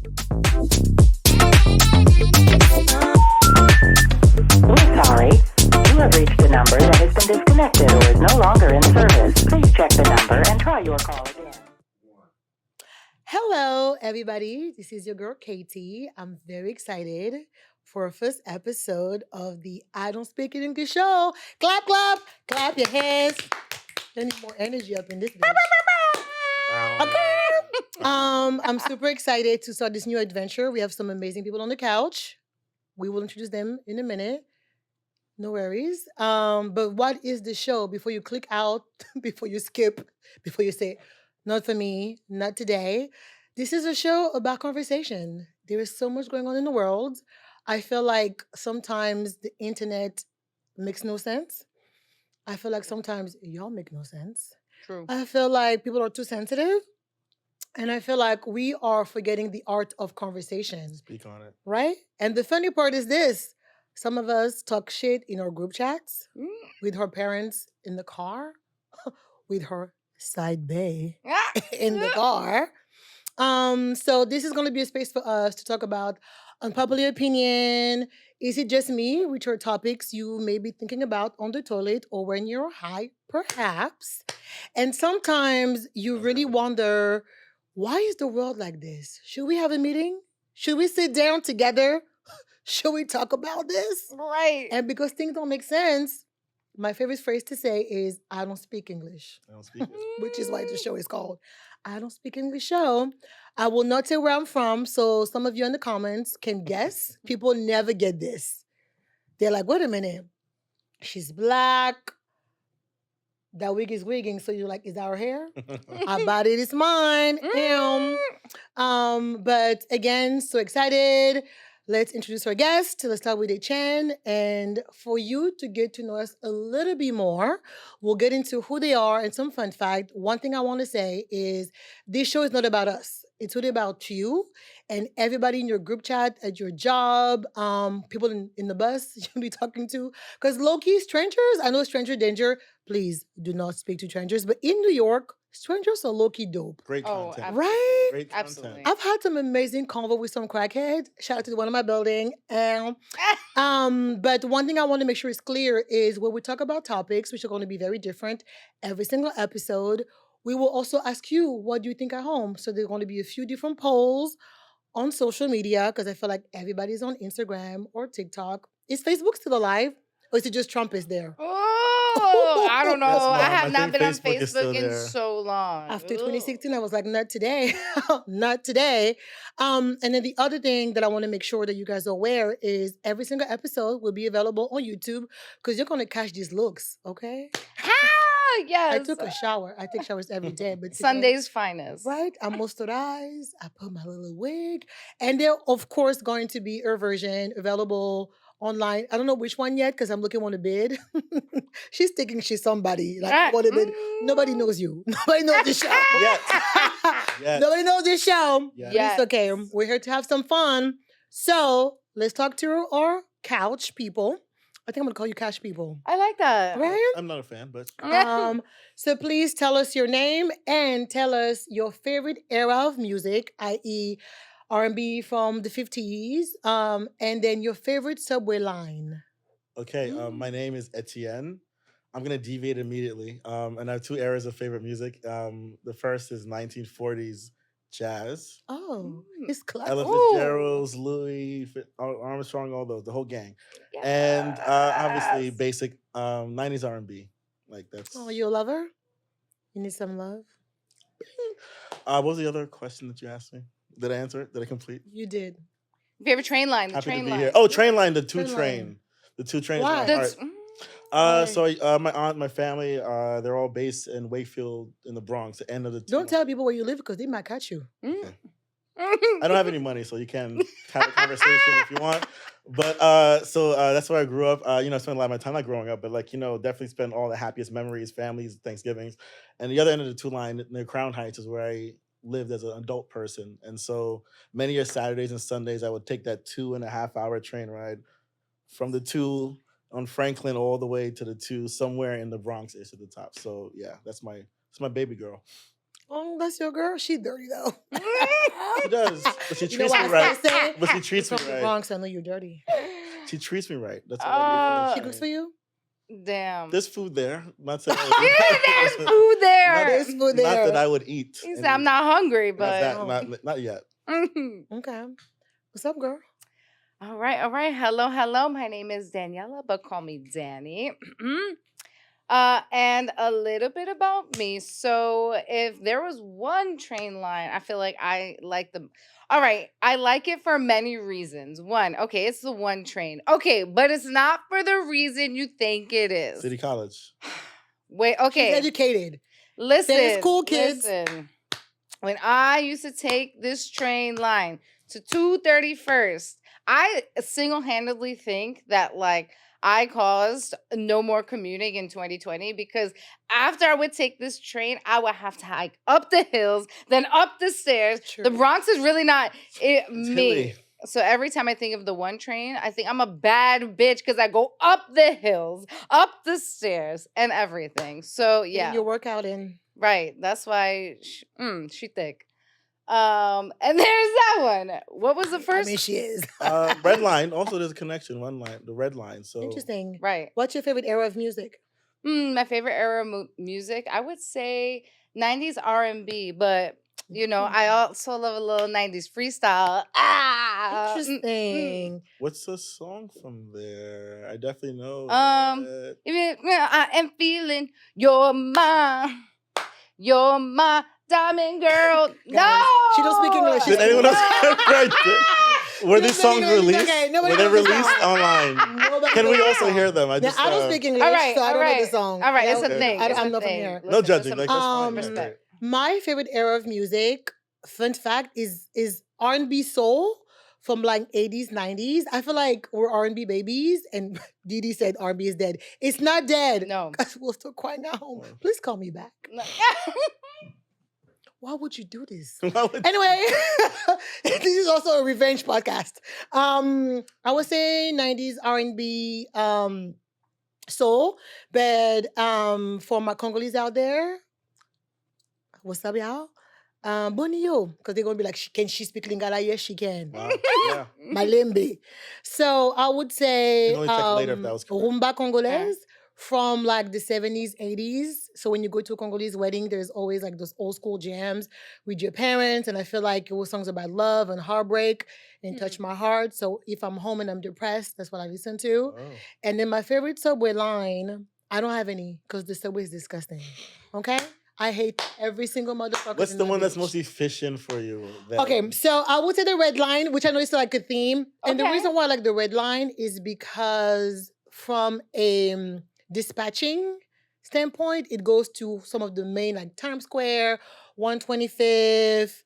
We're sorry. You have reached a number that has been disconnected or is no longer in service. Please check the number and try your call again. Hello, everybody. This is your girl, Katie. I'm very excited for our first episode of the I Don't Speak in English show. Clap, clap, clap your hands. I need more energy up in this bitch. Okay. I'm super excited to start this new adventure. We have some amazing people on the couch. We will introduce them in a minute. No worries. But what is the show? Before you click out, before you skip, before you say, not for me, not today. This is a show about conversation. There is so much going on in the world. I feel like sometimes the internet makes no sense. I feel like sometimes y'all make no sense. True. I feel like people are too sensitive. And I feel like we are forgetting the art of conversation, Speak on it. right? And the funny part is this: some of us talk shit in our group chats with her parents in the car, with her side bae in the car. So this is going to be a space for us to talk about unpopular opinion. Is it just me? Which are topics you may be thinking about on the toilet or when you're high, perhaps. And sometimes you really wonder, why is the world like this? Should we have a meeting? Should we sit down together? Should we talk about this? Right. And because things don't make sense, my favorite phrase to say is, I don't speak English, I don't speak it. which is why the show is called I Don't Speak English Show. I will not say where I'm from, so some of you in the comments can guess. People never get this. They're like, wait a minute, she's black. That wig is wigging, so you're like, is that her hair? Our body is mine. But again, so excited. Let's introduce our guest. Let's start with Chen. And for you to get to know us a little bit more, we'll get into who they are and some fun fact. One thing I want to say is this show is not about us. It's really about you and everybody in your group chat, at your job, people in the bus you'll be talking to. Because low-key strangers, I know stranger danger. Please do not speak to strangers. But in New York, strangers are low-key dope. Great Oh, content. Right? Great Absolutely. content. I've had some amazing convo with some crackhead. Shout out to the one in my building. But one thing I want to make sure is clear is when we talk about topics, which are going to be very different every single episode, we will also ask you, what do you think at home? So there's going to be a few different polls on social media because I feel like everybody's on Instagram or TikTok. Is Facebook still alive? Or is it just Trump is there? Oh, I don't know. Yes, I Mom. have I not think been on Facebook is still Facebook in there. so long. After Ooh. 2016, I was like, not today. Not today. And then the other thing that I want to make sure that you guys are aware is every single episode will be available on YouTube because you're going to catch these looks, okay? Yes. I took a shower. I take showers every day. But today, Sunday's finest. right? I moisturized. I put my little wig. And they're, of course, going to be her version available online. I don't know which one yet because I'm looking on the bid. She's thinking she's somebody. Like, what a bid. Nobody knows you. Nobody knows the show. Yet. Yes. Nobody knows this show. Yes. But it's okay. We're here to have some fun. So let's talk to our couch people. I think I'm going to call you couch people. I like that. Right? I'm not a fan, but So please tell us your name and tell us your favorite era of music, i.e. R&B from the 50s, and then your favorite subway line. okay. My name is Etienne. I'm gonna deviate immediately. And I have two eras of favorite music. The first is 1940s jazz. Oh, it's classic. Ella Fitzgerald's, Louis Armstrong, all those, the whole gang. And obviously basic 90s R&B. Like that's. Oh, you a lover? You need some love? What was the other question that you asked me? Did I answer it? Did I complete? You did. Favorite train line. The Happy train to be line. here. Oh, train line, the two Train train. line. The two trains. Why? My That's, heart. So my aunt, my family, they're all based in Wakefield in the Bronx, the end of the Don't tell people where you live because they might catch you. I don't have any money, so you can have a conversation if you want. But so that's where I grew up. I spent a lot of my time not growing up, but definitely spent all the happiest memories, families, Thanksgivings. And the other end of the two line near Crown Heights is where I lived as an adult person. And so many of Saturdays and Sundays, I would take that 2.5-hour train ride from the 2 on Franklin all the way to the 2 somewhere in the Bronx is at the top. So yeah, that's my baby girl. Oh, that's your girl. She dirty though. She does, but she You know treats what me I right. say? But she You're treats me from the right. Bronx. I know you're dirty. She treats me right. That's all I need She from cooks a for you. Damn. There's food there. Not saying There's food there. There's food Not that there. I would eat. He said, I'm not hungry, Not but. that. Oh. Not yet. Okay. What's up, girl? All right. Hello. My name is Daniela, but call me Danny. And a little bit about me. So, if there was one train line, I feel like I like them. All right, I like it for many reasons. One, okay, it's the one train. Okay, but it's not for the reason you think it is. City College. Wait, She's okay. educated. Listen, Stay school, kids. Listen. When I used to take this train line to 231st, I single-handedly think that like I caused no more commuting in 2020 because after I would take this train, I would have to hike up the hills, then up the stairs. True. The Bronx is really not me. hilly. So every time I think of the one train, I think I'm a bad bitch because I go up the hills, up the stairs, and everything. So Getting yeah, your workout in. right. That's why she thick. And there's that one. What was the I first? mean, she is. Red line. Also, there's a connection. One line. The red line. So Interesting. Right. What's your favorite era of music? My favorite era of music, I would say 90s R&B, but you know, I also love a little 90s freestyle. Interesting. What's the song from there? I definitely know. Even I am feeling you're my diamond girl. No, she don't speak English. Did anyone else right there? Were these songs Nobody knows. released? Okay, nobody Were they knows the released song. online? Nobody Can we knows. also hear them? Now, I don't speak English, All right, so I all don't know right. the song. All right, Yeah, it's a okay. thing. I'm It's a not from thing. here. No Listen, judging. some Like that's fine. respect. My favorite era of music, fun fact, is R&B soul from like 80s, 90s. I feel like we're R&B babies, and Didi said R&B is dead. It's not dead. No. Because we're still crying at home. Oh. Please call me back. No. Why would you do this? Why would- Anyway, this is also a revenge podcast. I would say 90s R&B soul, but for my Congolese out there, what's up, y'all? Bonio, because they're gonna be like, can she speak Lingala? Yes, she can. Wow. Yeah. Malembe. So I would say You can only check later if that was correct. rumba congolaise from like the 70s, 80s. So when you go to a Congolese wedding, there's always like those old school jams with your parents. And I feel like it was songs about love and heartbreak and touch my heart. So if I'm home and I'm depressed, that's what I listen to. Oh. And then my favorite subway line, I don't have any because the subway is disgusting. Okay? I hate every single motherfucker. What's in the that one that's bitch. most efficient for you? Then? Okay, so I would say the red line, which I know is like a theme. And the Okay. reason why I like the red line is because from a dispatching standpoint, it goes to some of the main like Times Square, 125th,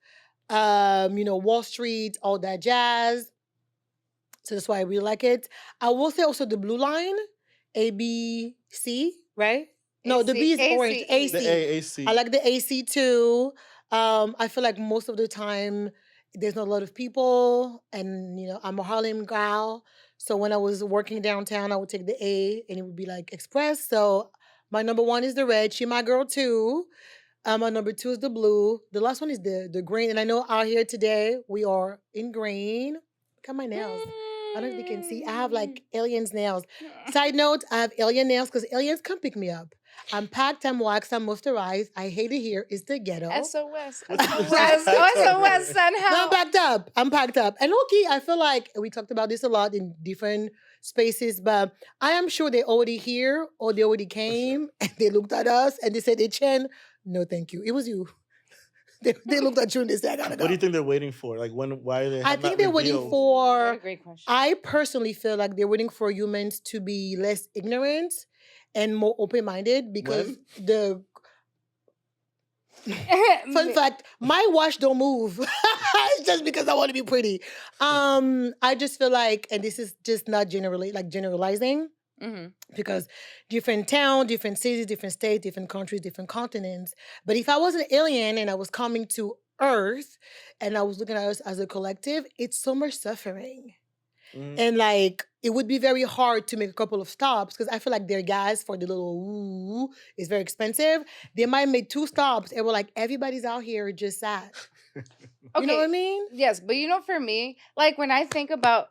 Wall Street, all that jazz. So that's why I really like it. I will say also the blue line, ABC, right? No, the B is orange. ACE. The AAC. I like the AC too. I feel like most of the time there's not a lot of people, and I'm a Harlem gal. So when I was working downtown, I would take the A, and it would be like express. So my number one is the red. She my girl too. My number two is the blue. The last one is the green. And I know out here today we are in green. Look at my nails. I don't know if you can see. I have like aliens nails. Side note, I have alien nails because aliens come pick me up. I'm packed, I'm waxed, I'm moisturized. I hate it here. It's the ghetto. SOS. What's SOS. the- SOS. Son, No, help. I'm packed up. And okay, I feel like we talked about this a lot in different spaces, but I am sure they already here or they already came and they looked at us and they said, Etienne, no, thank you. It was you. They looked at you and they said, I gotta go. What do you think they're waiting for? Like why are they? I have think not they're waiting revealed? for. What a great question. I personally feel like they're waiting for humans to be less ignorant and more open-minded because the fun fact, my watch don't move. It's just because I want to be pretty. I just feel like, and this is just not generalizing, because different town, different cities, different states, different countries, different continents. But if I was an alien and I was coming to Earth and I was looking at us as a collective, it's so much suffering. And like, it would be very hard to make a couple of stops because I feel like their gas for the little ooh is very expensive. They might make 2 stops and we're like, everybody's out here just sad. You know what I mean? Yes, but for me, like when I think about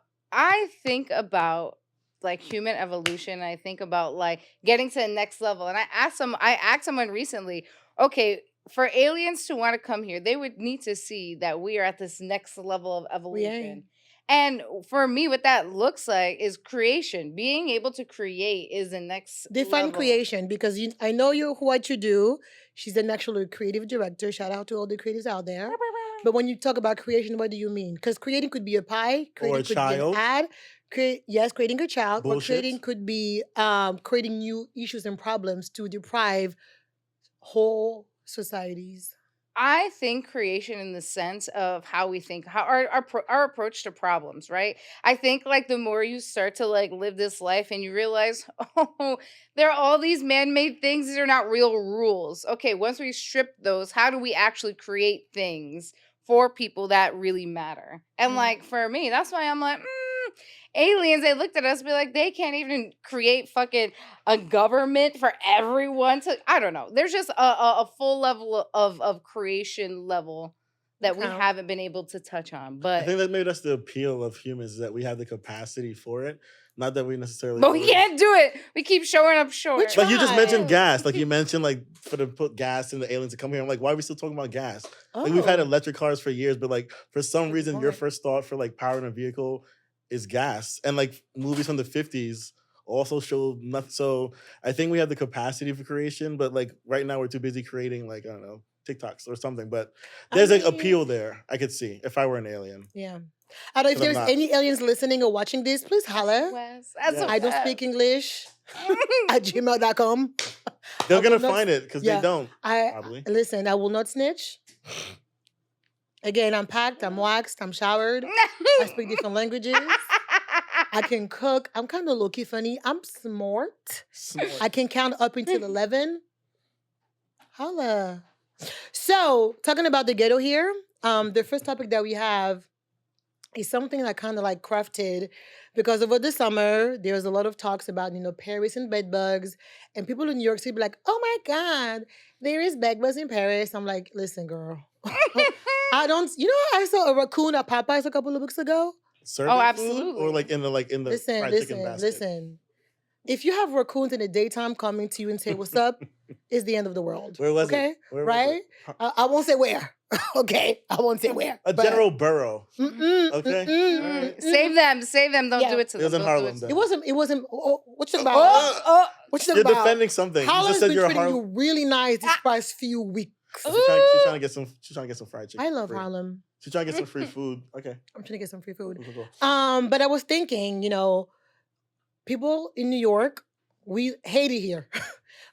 like human evolution, I think about like getting to the next level. And I asked someone recently, okay, for aliens to want to come here, they would need to see that we are at this next level of evolution. And for me, what that looks like is creation. Being able to create is the next Define level. creation because I know what you do. She's an actual creative director. Shout out to all the creatives out there. But when you talk about creation, what do you mean? Because creating could be a pie, creating Or a could child. be an ad, creating a child, Bullshit. or creating could be creating new issues and problems to deprive whole societies. I think creation in the sense of how we think, how our approach to problems, right? I think like the more you start to like live this life and you realize, oh, there are all these man-made things, these are not real rules. Okay, once we strip those, how do we actually create things for people that really matter? And like for me, that's why I'm like, aliens, they looked at us and be like, they can't even create fucking a government for everyone to, I don't know. There's just a full level of creation level that we haven't been able to touch on. But I think that made us the appeal of humans, is that we have the capacity for it. Not that we necessarily. But we can't do it. We keep showing up short. Like you just mentioned gas. Like you mentioned, like for to put gas in the aliens to come here. I'm like, why are we still talking about gas? Like we've had electric cars for years, but like for some reason, your first thought for like powering a vehicle is gas. And like movies from the 50s also show nothing. So I think we have the capacity for creation, but like right now we're too busy creating like, I don't know, TikToks or something. But there's like appeal there I could see if I were an alien. Yeah. I don't know if there's any aliens listening or watching this, please holler. I don't speak English at gmail.com. They're going to find it because they don't. Probably. Listen, I will not snitch. Again, I'm packed, I'm waxed, I'm showered. I speak different languages. I can cook. I'm kind of low-key funny. I'm smart. I can count up until 11. Holla. So, talking about the ghetto here, the first topic that we have is something that kind of like crafted because over the summer, there was a lot of talks about, Paris and bed bugs. And people in New York City be like, oh my God, there is bed bugs in Paris. I'm like, listen, girl. I saw a raccoon at Popeyes a couple of weeks ago. Serving absolutely. Food? Or like in the fried chicken basket? Listen. If you have raccoons in the daytime coming to you and say, what's up, it's the end of the world. Where was it? Where right? I won't say where. Okay? I won't say where. A general borough. Okay? Save them. Don't do it to them. It was in Harlem, then. It wasn't. What you about? What you You're about? defending something. Harlem's you just said been you're treating you really nice this past few weeks. She's trying to get some fried chicken. I love Harlem. She's trying to get some free food. Okay. I'm trying to get some free food. Cool. But I was thinking, people in New York, we hate it here.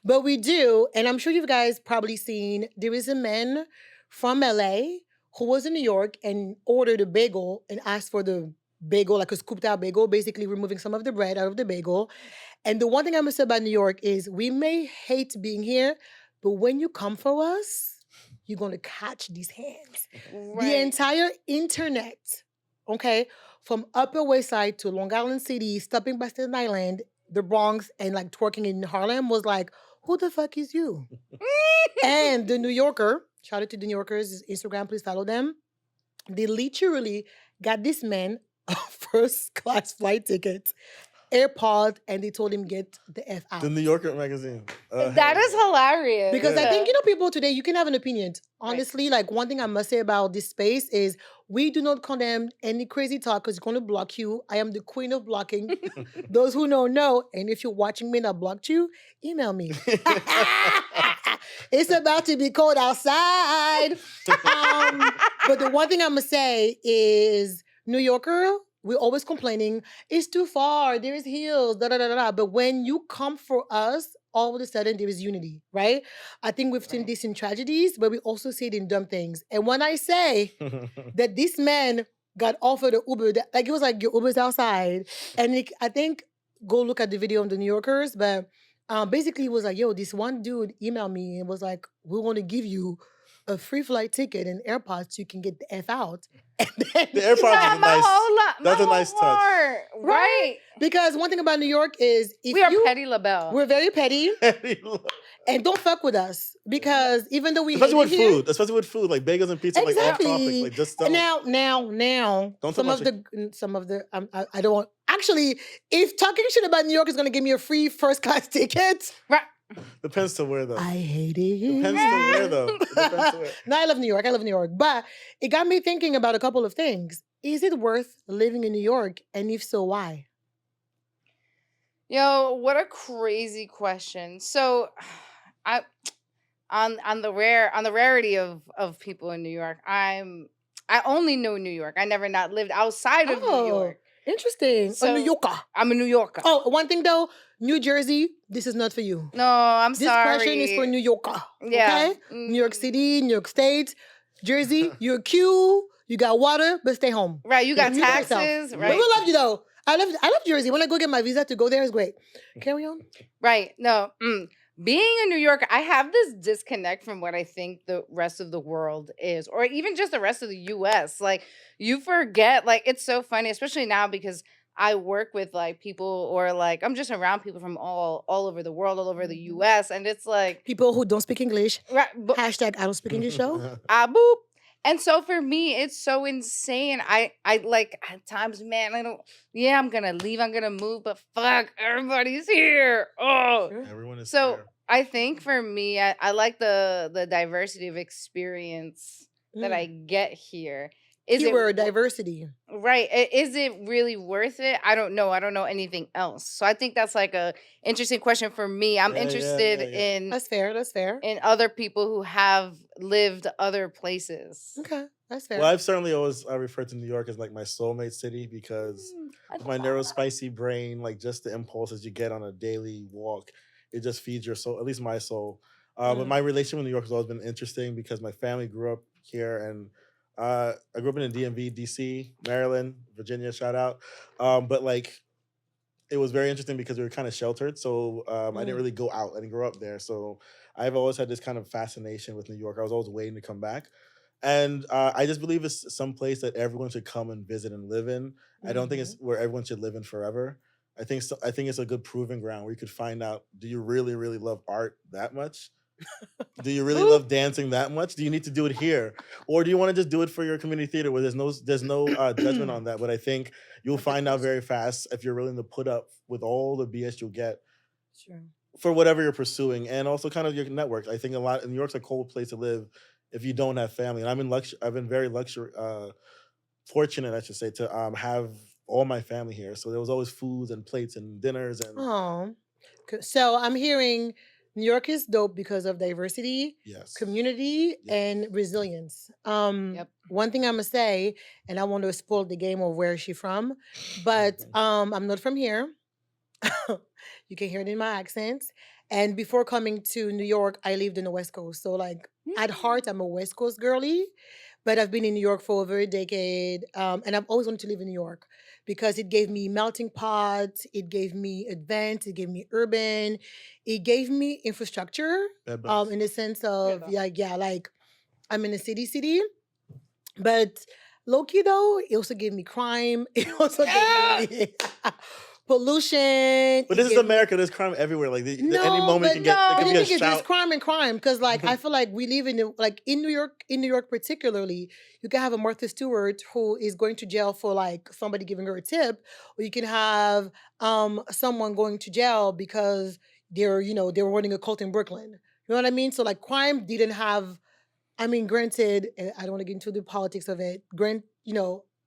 But we do, and I'm sure you guys probably seen, there is a man from LA who was in New York and ordered a bagel and asked for the bagel, like a scooped out bagel, basically removing some of the bread out of the bagel. And the one thing I'm gonna say about New York is we may hate being here, but when you come for us, you're going to catch these hands. Right. The entire internet, okay, from Upper West Side to Long Island City, stopping by Staten Island, the Bronx, and like twerking in Harlem was like, who the fuck is you? And the New Yorker, shout out to the New Yorkers, Instagram, please follow them. They literally got this man a first class flight ticket, airpod, and they told him get the F out. The New Yorker magazine. That is hilarious. Because I think, people today, you can have an opinion. Honestly, like one thing I must say about this space is we do not condemn any crazy talk because it's going to block you. I am the queen of blocking. Those who know. And if you're watching me and I blocked you, email me. It's about to be cold outside. But the one thing I'm going to say is New Yorker, we're always complaining, it's too far, there is hills, da-da-da-da. But when you come for us, all of a sudden there is unity, right? I think we've seen this in tragedies, but we also see it in dumb things. And when I say that this man got offered an Uber, like it was like, your Uber's outside. And I think, go look at the video on the New Yorkers, but basically he was like, yo, this one dude emailed me and was like, we want to give you a free flight ticket and AirPods so you can get the F out. And then, The AirPods is Not a my nice. whole lot. That's my a nice whole touch. heart. Right. Because one thing about New York is if We are you petty LaBelle. we're very petty and don't fuck with us because even though we hate Especially with it here, food. Especially with food. Like bagels and pizza, like off topic. exactly. Like just And don't. now, Don't some talk of the I don't want. Actually, if talking shit about New York is gonna give me a free first class ticket, Right. Depends to where though. I hate it here. Depends to where though. It depends to where. No, I love New York. I love New York. But it got me thinking about a couple of things. Is it worth living in New York? And if so, why? Yo, what a crazy question. So, I on the rarity of people in New York. I only know New York. I never not lived outside of New Oh, York. interesting. So- a New Yorker. I'm a New Yorker. Oh, one thing though, New Jersey, this is not for you. No, I'm This sorry. question is for New Yorker. Yeah. Okay? New York City, New York State, Jersey, you're cute, you got water, but stay home. Right, you got You by yourself. taxes, But right? we love you though. I love Jersey. When I go get my visa to go there is great. Carry on. Right. No. Being a New Yorker, I have this disconnect from what I think the rest of the world is, or even just the rest of the US. Like, you forget, like, it's so funny, especially now because I work with like people or like I'm just around people from all over the world, all over the US. And it's like People who don't speak English. right, Hashtag I don't speak English show. boop. And so for me, it's so insane. I like at times, man, I'm gonna leave, I'm gonna move, but fuck, everybody's here. Oh. Everyone is So here. I think for me, I like the diversity of experience that Mm. I get here. Is Keyword it diversity. right? Is it really worth it? I don't know. I don't know anything else. So I think that's like a interesting question for me. I'm Yeah, interested yeah. in That's fair. That's fair. other people who have lived other places. Okay, that's fair. Well, I've certainly always referred to New York as like my soulmate city because I of my love narrow, that. spicy brain, like just the impulses you get on a daily walk, it just feeds your soul, at least my soul. But my relationship with New York has always been interesting because my family grew up here and I grew up in the DMV, DC, Maryland, Virginia, shout out. But like, it was very interesting because we were kind of sheltered. So I didn't really go out. I didn't grow up there. So I've always had this kind of fascination with New York. I was always waiting to come back. And I just believe it's some place that everyone should come and visit and live in. I don't think it's where everyone should live in forever. I think it's a good proving ground where you could find out, do you really, really love art that much? Do you really love dancing that much? Do you need to do it here? Or do you want to just do it for your community theater where there's no judgment on that? But I think you'll find out very fast if you're willing to put up with all the BS you'll get Sure. for whatever you're pursuing, and also kind of your network. I think New York's a cool place to live if you don't have family. And I've been very fortunate, I should say, to have all my family here. So there was always foods and plates and dinners and Oh, so I'm hearing New York is dope because of diversity, yes, community, Yes. and resilience. Yep. One thing I'm gonna say, and I want to spoil the game of where she's from, but I'm not from here. You can hear it in my accent. And before coming to New York, I lived in the West Coast. So like at heart, I'm a West Coast girly, but I've been in New York for over a decade. And I've always wanted to live in New York because it gave me melting pot, it gave me advanced, it gave me urban, it gave me infrastructure. Bed bugs. In the sense of like I'm in a city, but low key though, it also gave me crime. It also gave me pollution. But it this is gave me- America. There's crime everywhere. Like any No, moment but you can get, no. there But could the be a thing is, there's shout. crime and crime because, like, I feel like we live in New York particularly. You can have a Martha Stewart who is going to jail for like somebody giving her a tip, or you can have someone going to jail because they were running a cult in Brooklyn. You know what I mean? So like, crime didn't have. I mean, granted, I don't want to get into the politics of it.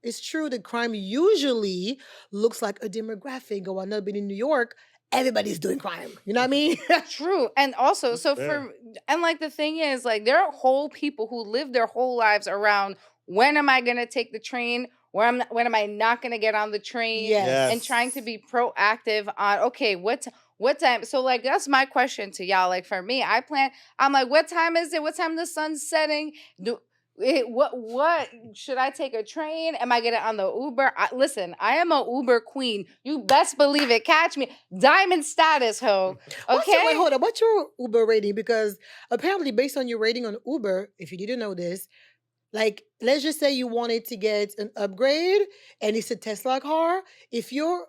It's true that crime usually looks like a demographic. Or I've not been in New York. Everybody's doing crime. You know what I mean? True. And also, That's so fair. like the thing is, like, there are whole people who live their whole lives around when am I gonna take the train? When am I not gonna get on the train? Yes. And trying to be proactive on okay, what time? So like that's my question to y'all. Like for me, I'm like, what time is it? What time the sun's setting? What should I take a train? Am I getting on the Uber? Listen, I am a Uber queen. You best believe it. Catch me, diamond status, ho. Okay. Hold up. What's your Uber rating? Because apparently, based on your rating on Uber, if you didn't know this, like let's just say you wanted to get an upgrade and it's a Tesla car. If your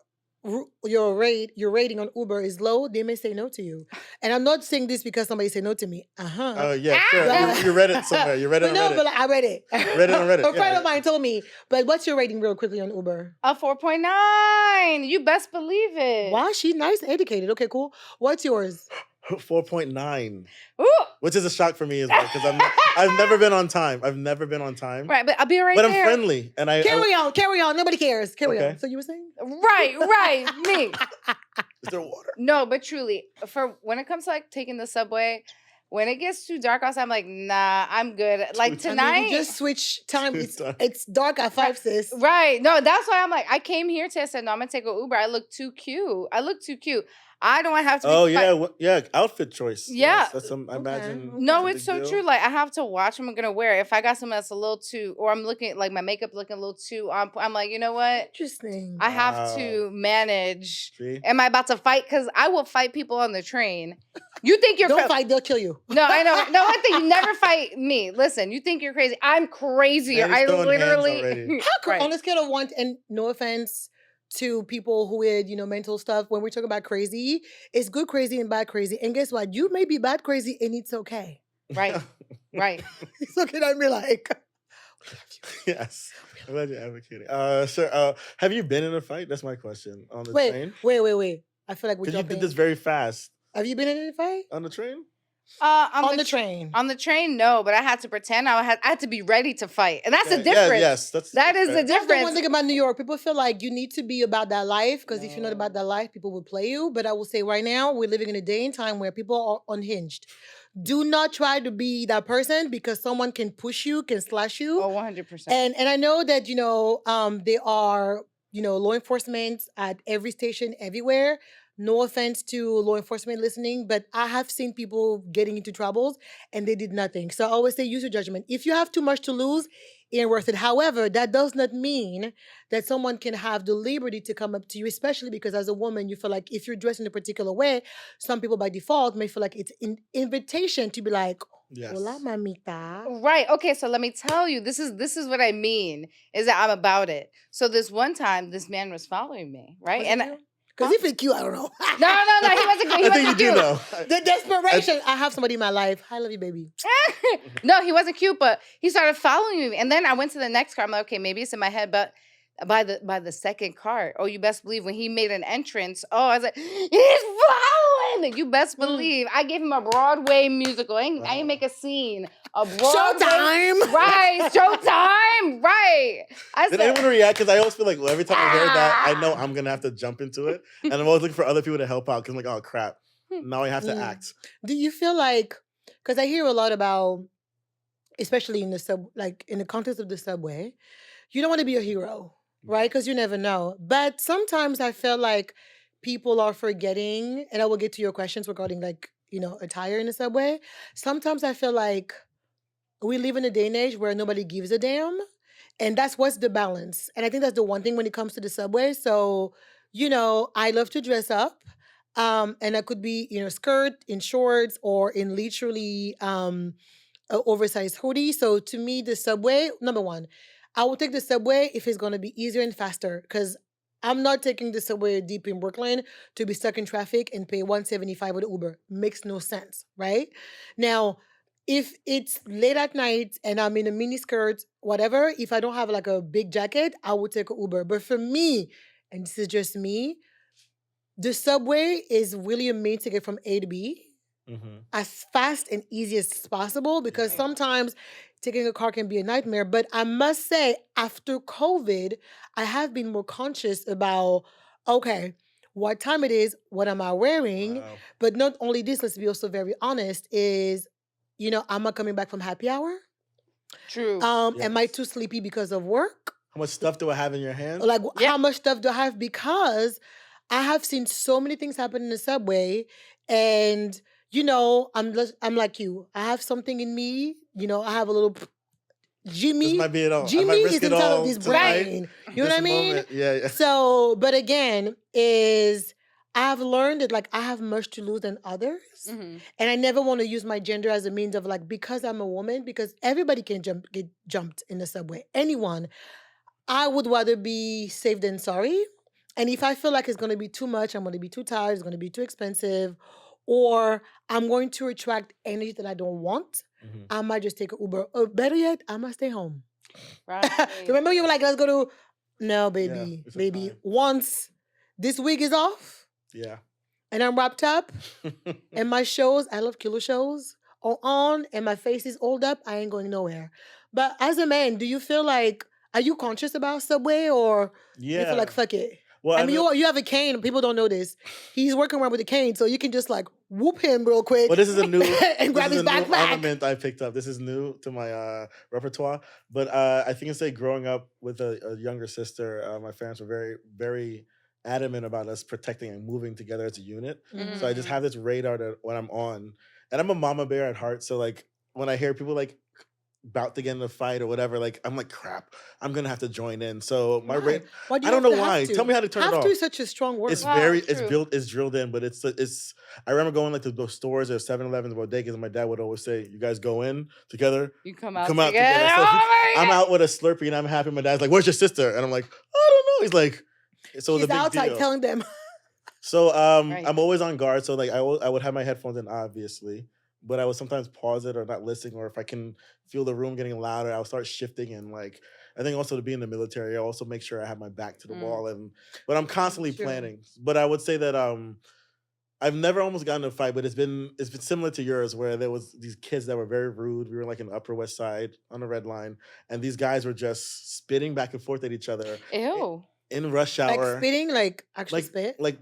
rating on Uber is low, they may say no to you. And I'm not saying this because somebody said no to me. Oh yeah, sure. But- You read it somewhere. You read it But on no, Reddit. but like, I read it. Read it on Reddit, A friend yeah. of mine told me. But what's your rating, real quickly, on Uber? A 4.9. You best believe it. Wow, she's nice and educated. Okay, cool. What's yours? 4.9, Ooh. which is a shock for me as well because I've never been on time. I'i've never been on time. Right, but I'll be right But there. I'm friendly, and Carry on. Nobody cares. Carry Okay. on. So you were saying? Right, me. Is there water? No, but truly, for when it comes to like taking the subway, when it gets too dark outside, I'm like, nah, I'm good. Like Too- I mean, tonight. I mean, you just switch time. Too It's, dark. it's dark at 5, sis. Right. No, that's why I'm like, I came here today. I said, no, I'm gonna take an Uber. I look too cute. I don't have to. Oh be yeah, outfit choice. Yeah. Yes, that's some. I imagine. No, that's a it's so big true. deal. Like I have to watch what I'm gonna wear. If I got something that's a little too, or I'm looking like my makeup looking a little too on, I'm like, you know what? Interesting. I have Wow. to manage. See? Am I about to fight? Because I will fight people on the train. You think you're Don't fight, they'll kill you. No, I know. No, one thing, you never fight me. Listen, you think you're crazy. I'm crazier. Manny's I throwing hands literally. already. Right. On a scale of 1, and no offense to people who had, mental stuff, when we talk about crazy, it's good crazy and bad crazy. And guess what? You may be bad crazy and it's okay. Right. Right. It's okay to be like, Yes. I'm glad you're advocating. Sure. Have you been in a fight? That's my question. On the train? wait. I feel like we're Because you jumping. did this very fast. Have you been in a fight? On the train? On the train. On the train, no, but I had to pretend. I had to be ready to fight, and that's the Yeah, difference. yes. That is the That's the one difference. thing about New York. People feel like you need to be about that life because if you're not about that life, people will play you. But I will say right now, we're living in a day and time where people are unhinged. Do not try to be that person because someone can push you, can slash you. Oh, 100%. And I know that there are law enforcement at every station everywhere. No offense to law enforcement listening, but I have seen people getting into troubles and they did nothing. So I always say use your judgment. If you have too much to lose, it ain't worth it. However, that does not mean that someone can have the liberty to come up to you, especially because as a woman, you feel like if you're dressed in a particular way, some people by default may feel like it's an invitation to be like, Yes. hola, mamita. Right. Okay. So let me tell you, this is what I mean. Is that I'm about it. So this one time, this man was following me, right? Because if it's cute, I don't know. No, he wasn't good. He I think you wasn't do cute. know. The desperation. I have somebody in my life. I love you, baby. No, he wasn't cute, but he started following me. And then I went to the next car. I'm like, okay, maybe it's in my head, but by the second car, oh, you best believe when he made an entrance, oh, I was like, he's following. You best believe. I gave him a Broadway musical. I ain't make a scene. A Broadway. Showtime. Right. Showtime. Right. I Did said, anyone react? Because I always feel like every time I hear that, I know I'm going to have to jump into it. And I'm always looking for other people to help out because I'm like, oh, crap. Now I have to act. Do you feel like, because I hear a lot about, especially in the context of the subway, you don't want to be a hero, right? Because you never know. But sometimes I feel like people are forgetting, and I will get to your questions regarding attire in the subway. Sometimes I feel like we live in a day and age where nobody gives a damn. And that's what's the balance. And I think that's the one thing when it comes to the subway. So, I love to dress up. And I could be, skirt, in shorts, or in literally an oversized hoodie. So to me, the subway, number one, I will take the subway if it's going to be easier and faster. Because I'm not taking the subway deep in Brooklyn to be stuck in traffic and pay $175 with Uber. Makes no sense, right? Now, if it's late at night and I'm in a mini skirt, whatever, if I don't have like a big jacket, I will take an Uber. But for me, and this is just me, the subway is really a means to get from A to B as fast and easy as possible because sometimes taking a car can be a nightmare. But I must say, after COVID, I have been more conscious about, okay, what time it is, what am I wearing? Wow. But not only this, let's be also very honest, is, am I coming back from happy hour? true. Am I too sleepy because of work? How much stuff do I have in your hand? Like, how much stuff do I have? Because I have seen so many things happen in the subway, and I'm like you. I have something in me. I have a little Jimmy, This might be it all. I might Jimmy risk is it inside all of this tonight. brain. You know what I This mean? moment. Yeah. So, but again, is I've learned that like I have much to lose than others. Mhm. And I never want to use my gender as a means of like, because I'm a woman, because everybody can get jumped in the subway. Anyone. I would rather be safe than sorry. And if I feel like it's going to be too much, I'm going to be too tired, it's going to be too expensive, or I'm going to attract energy that I don't want, Mhm. I might just take an Uber. Or better yet, I might stay home. Right. Remember you were like, let's go to, no, Yeah, baby, it's a baby. time. Once this week is off Yeah. and I'm wrapped up and my shows, I love killer shows, are on and my face is old up, I ain't going nowhere. But as a man, do you feel like, are you conscious about Subway or you feel Yeah. like, fuck it? Well, I mean, you have a cane. People don't know this. He's working around with a cane, so you can just like whoop him real quick Well, this is a new and grab this his is a new backpack. element I picked up. This is new to my repertoire. But I think it's like growing up with a younger sister. My parents were very, very adamant about us protecting and moving together as a unit. Mhm. So I just have this radar that when I'm on, and I'm a mama bear at heart. So like when I hear people like about to get in a fight or whatever, like I'm like, crap, I'm gonna have to join in. So my Why? rate, Why do I you don't have know to have why. to? Tell me how to turn it Have off. to is such a strong word. It's Wow, very, true. it's drilled in, but it's. I remember going like to those stores or 7-Elevens, bodegas, and my dad would always say, "You guys go in together, You come out together." together. So Oh my I'm God. out with a Slurpee and I'm happy. My dad's like, "Where's your sister?" And I'm like, "I don't know." He's like, "So it's a He's big outside deal." telling them. So Right. I'm always on guard. So like I would have my headphones in, obviously, but I would sometimes pause it or not listen, or if I can feel the room getting louder, I'll start shifting. And like I think also to be in the military, I also make sure I have my back to the Mm. wall. But I'm constantly True. planning. But I would say that I've never almost gotten in a fight, but it's been similar to yours, where there was these kids that were very rude. We were like in the Upper West Side on the Red Line, and these guys were just spitting back and forth at each other Ew. in rush Like hour. spitting, like actually spit. Like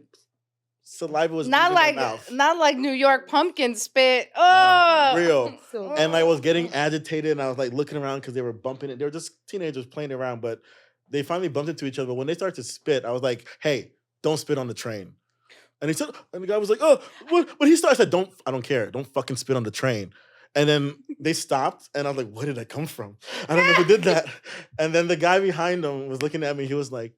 saliva was Not leaving my like mouth. New York pumpkin spit. No, Oh, real. So And I was getting agitated, and I was like looking around because they were bumping it. They were just teenagers playing around, but they finally bumped into each other. But when they started to spit, I was like, "Hey, don't spit on the train." And he said, and the guy was like, "Oh, what?" But he started. I said, I don't care. Don't fucking spit on the train." And then they stopped, and I was like, "Where did that come from? I don't know who did that." And then the guy behind them was looking at me. He was like,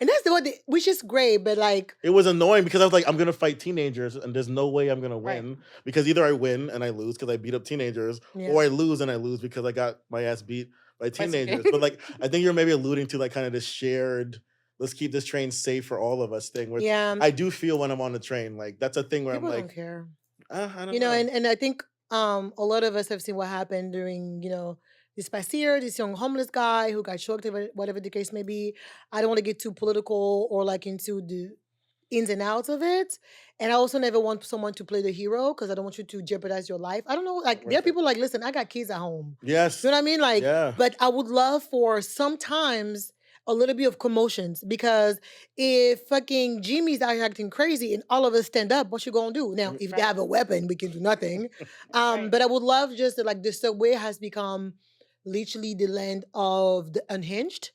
and that's the one, which is great, but like it was annoying because I was like, I'm gonna fight teenagers, and there's no way I'm gonna Right. win because either I win and I lose because I beat up teenagers, Yeah. or I lose and I lose because I got my ass beat by teenagers. But like, I think you're maybe alluding to like kind of this shared, let's keep this train safe for all of us thing. Which yeah, I do feel when I'm on the train. Like that's a thing where people I'm don't like, care. I don't You know, know. and I think a lot of us have seen what happened during, this past year, this young homeless guy who got choked, whatever the case may be. I don't want to get too political or like into the ins and outs of it. And I also never want someone to play the hero because I don't want you to jeopardize your life. I don't know, like there are Worth it. people like, listen, I got kids at home. Yes. You know what I mean? Like, Yeah. but I would love for sometimes a little bit of commotions because if fucking Jimmy's out here acting crazy and all of us stand up, what you gonna do? Now, if they Right. have a weapon, we can do nothing. Right. But I would love just that, like the subway has become literally the land of the unhinged.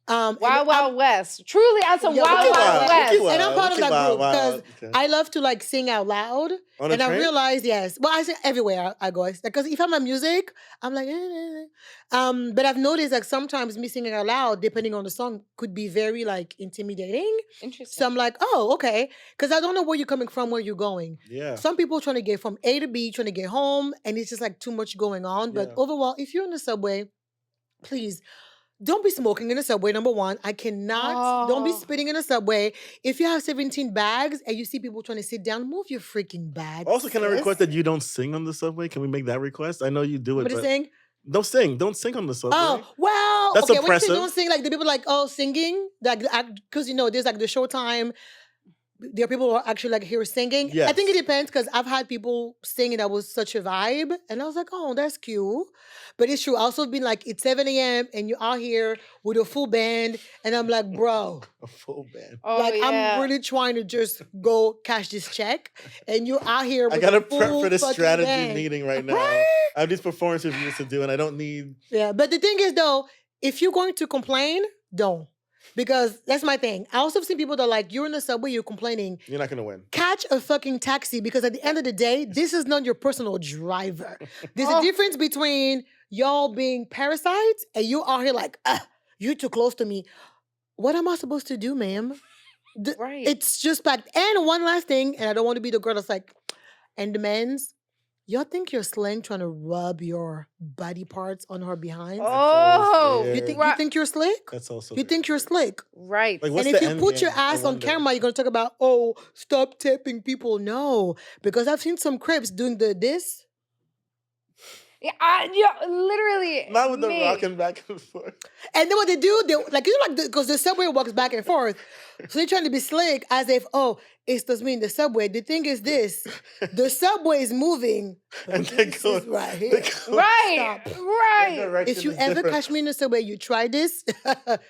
And Wild Wild West. Truly, that's a Yeah, Wild Wild Wild Wild West. And I'm part of that group because Okay. I love to like sing out loud. On a And I train? realized, yes. Well, I sing everywhere I go. Because if I'm at music, I'm like, but I've noticed like sometimes me singing out loud, depending on the song, could be very like intimidating. Interesting. So I'm like, oh, okay. Because I don't know where you're coming from, where you're going. Yeah. Some people trying to get from A to B, trying to get home, and it's just like too much going on. But Yeah. overall, if you're in the subway, please don't be smoking in the subway, number one. I cannot. Don't be Oh. spitting in the subway. If you have 17 bags and you see people trying to sit down, move your freaking bag. Also, can I sis. request that you don't sing on the subway? Can we make that request? I know you do it, What are you but saying? don't sing. Don't sing on the subway. Oh, well, That's okay. When you say oppressive. don't sing, like the people like, oh, singing, like, because there's like the Showtime. There are people who are actually like here singing. I think it Yes. depends because I've had people singing that was such a vibe. And I was like, oh, that's cute. But it's true. I also been like, it's 7 a.m. and you're out here with a full band. And I'm like, bro, A full band. Oh, like yeah. I'm really trying to just go cash this check. And you're out here I with gotta a prep full for this fucking strategy band. meeting right now. Right? I have these performance reviews to do, and I don't need. Yeah. But the thing is though, if you're going to complain, don't. Because that's my thing. I also have seen people that are like, you're in the subway, you're complaining. You're not gonna win. Catch a fucking taxi because at the end of the day, this is not your personal driver. There's Oh. a difference between y'all being parasites, and you are here like, you're too close to me. What am I supposed to do, ma'am? Right. It's just packed. And one last thing, and I don't want to be the girl that's like, and the men's, y'all think you're slang trying to rub your body parts on her behind? Oh, weird. You think you're slick? That's also You think you're slick? right. like, what's And if the you end put your game? I ass on wonder. camera, you're gonna talk about, oh, stop tipping people. No, because I've seen some Crips doing this. Yeah, literally. Not with the me. rocking back and forth. And then what they do, because the subway walks back and forth. So they're trying to be slick as if, oh, it's just me in the subway. The thing is this, the subway is moving. And they This go is right they here. go- Right. Stop. their Right. direction If you is ever different. catch me in the subway, you try this. But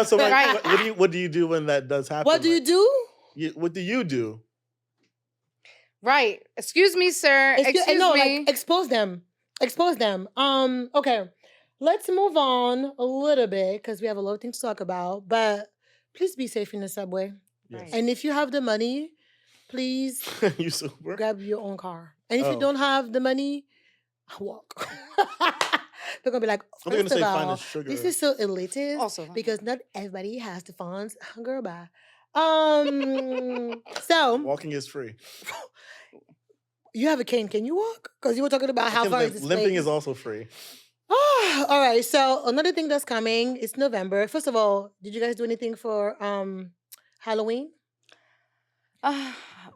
so like, Right. what do you do when that does happen? What do you Like, do? what do you do? Right. Excuse me, sir. Excuse me. Like expose them. Expose them. Okay. Let's move on a little bit because we have a lot of things to talk about. But please be safe in the subway. Yes. Right. And if you have the money, please You super? grab your own car. And if Oh. you don't have the money, walk. They're gonna be like, I'm gonna first say of find all, the sugar. this is so elitist Also, because not everybody has the funds. Girl, bye. So Walking is free. you have a cane. Can you walk? Because you were talking about how far is this Limping place. is also free. All right. So another thing that's coming, it's November. First of all, did you guys do anything for Halloween?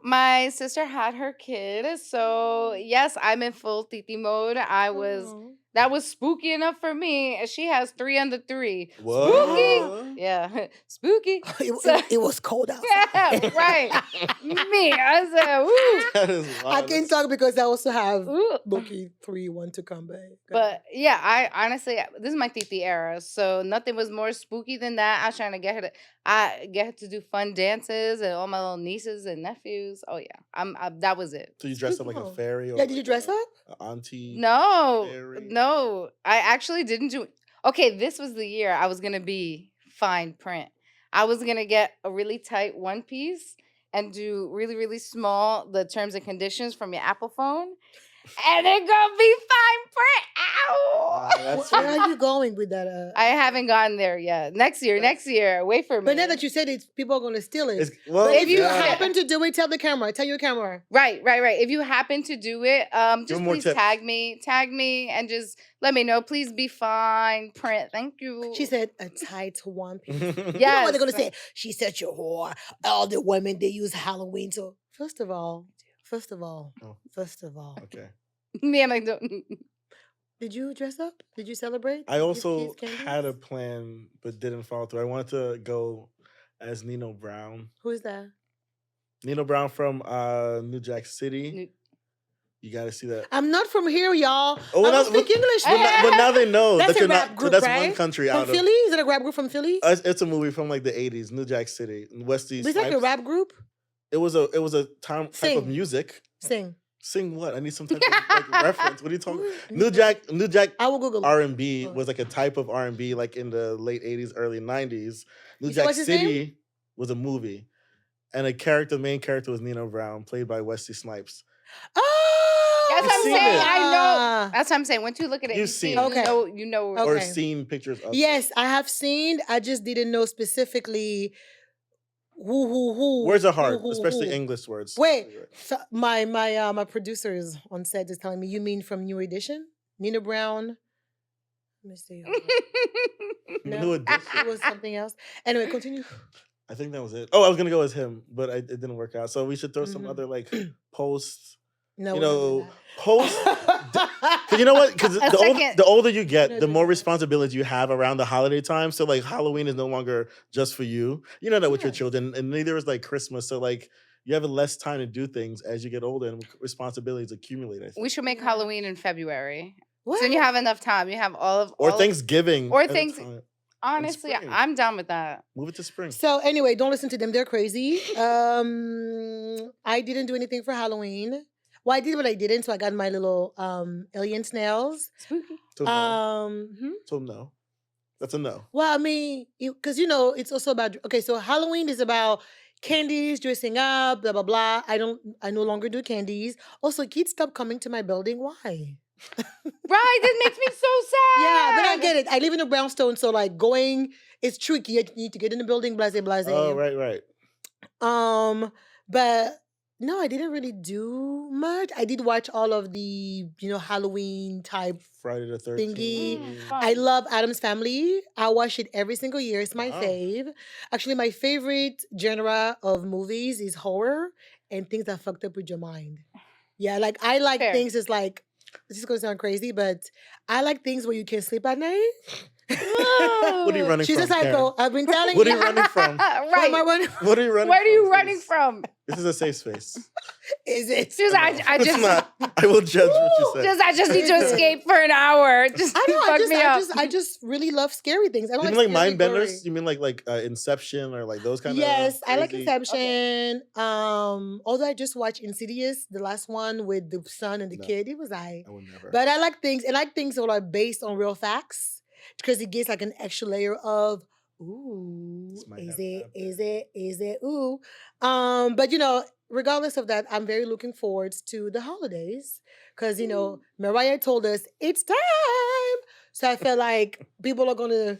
my sister had her kid, so yes, I'm in full Titi mode. Oh. That was spooky enough for me. She has 3 under 3. What? Spooky. Yeah, spooky. So- It was cold outside. Yeah, right. Me, I said, That is I wild. can't talk because I also have ooh, ooh. Loki 3 want to come back. But yeah, I honestly, this is my Titi era, so nothing was more spooky than that. I was trying to get her to do fun dances, and all my little nieces and nephews. Oh yeah, that was it. So you dressed up like a Wow. fairy? Or Yeah, did you like dress up? a auntie? No, Very- no, I actually didn't do. Okay, this was the year I was gonna be fine print. I was gonna get a really tight one piece and do really, really small the terms and conditions from your Apple phone, and it gonna be fine print. Ow! That's Where are you going with that? I haven't gotten there yet. Next year. Wait for me. But now that you said it, people are going to steal it. Well, But if you yeah. happen to do it, tell your camera. Right. If you happen to do it, just more please tips. tag me, and just let me know. Please be fine print. Thank you. She said a tight one piece. You know Yes. what they're going to say? She's such a whore. All the women, they use Halloween. So first of all, Oh. Okay. Me, I'm like, don't- did you dress up? Did you celebrate? I Give also kids candies? had a plan, but didn't follow through. I wanted to go as Nino Brown. Who is that? Nino Brown from New Jack City. New- You got to see that. I'm not from here, y'all. Oh, I now- don't speak English. But now they know That's that a you're rap not. group, That's right? one country From out of. Philly? Is it a rap group from Philly? It's a movie from like the '80s, New Jack City, Westie Is like a Snipes. rap group? It was a type of Sing. music. Sing. Sing what? I need some type of like, reference. What are you talking? New Jack I will Google it. R&B Oh. was like a type of R&B like in the late 80s, early 90s. New You said Jack what's his name? City was a movie. And the main character was Nino Brown, played by Wesley Snipes. Oh! That's You've what I'm seen saying. it. I know. That's what I'm saying. Once you look at it, You've you see seen it. it. Okay. You know. Okay. Or seen pictures of Yes, I have seen. I just didn't know specifically who. Words are hard, who. especially English words. Wait, so my producers on set is telling me you mean from New Edition, Nina Brown. Let me see. New Edition. It was something else. Anyway, continue. I think that was it. Oh, I was gonna go as him, but it didn't work out. So we should throw some Mhm. other like posts. No, You we're not know, doing posts. that. Because you know what? Because second. the older you No, get, the no, more no. responsibility you have around the holiday time. So like Halloween is no longer just for you. You know that with your Yes. children, and neither is like Christmas. So like you have less time to do things as you get older, and responsibilities accumulate. I think. We should make Yeah. Halloween in February. What? So then you have enough time. You have all Or of- Thanksgiving. or at a things- time. Honestly, spring. I'm down with that. Move it to spring. So anyway, don't listen to them. They're crazy. I didn't do anything for Halloween. Well, I did, but I didn't. So I got my little alien snails. Spooky. So no. Hmm? So no. That's a no. Well, I mean, because it's also about so Halloween is about candies, dressing up, blah blah blah. I no longer do candies. Also, kids stop coming to my building. Why? Right, this makes me so sad. Yeah, but I get it. I live in a brownstone, so like going is tricky. You need to get in the building, blase, blase. Oh, right. But no, I didn't really do much. I did watch all of the, Halloween type Friday the thingy. 13th. I Fun. love Adam's Family. I watch it every single year. It's my Wow. fave. Actually, my favorite genre of movies is horror and things that fucked up with your mind. Yeah, like I like Fair. things that's like, this is gonna sound crazy, but I like things where you can sleep at night. What are you running She's from, a psycho. Karen? I've been telling What are you. you running from? What am I Right. running? What are you running Where from? are you running please? from? This is a safe space. Is it? She's No, I it's just not. I will judge what you say. I just need to escape for an hour. Just I know. fuck me up. I just really love scary things. I don't You mean like like mind scary, gory. benders? You mean like Inception or like those kind of? Yes, I like crazy- Inception. Although I just watched Insidious, the last one with the son and the No. kid. It was I. I would never. But I like things that are based on real facts because it gives like an extra layer of ooh, This might is have it, happened. is it, ooh. But regardless of that, I'm very looking forward to the holidays because Mariah told us it's time. So I feel like people are gonna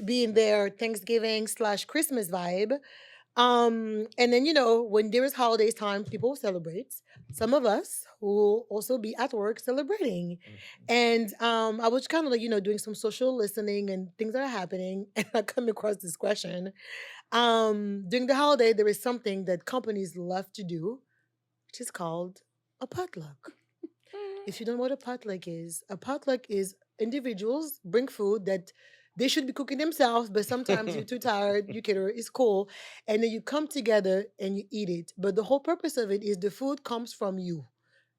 be in their Thanksgiving/Christmas vibe. And then when there is holidays time, people will celebrate. Some of us will also be at work celebrating. And I was kind of like, doing some social listening and things that are happening. And I come across this question. During the holiday, there is something that companies love to do, which is called a potluck. If you don't know what a potluck is individuals bring food that they should be cooking themselves, but sometimes you're too tired, you cater, it's cool. And then you come together and you eat it. But the whole purpose of it is the food comes from you,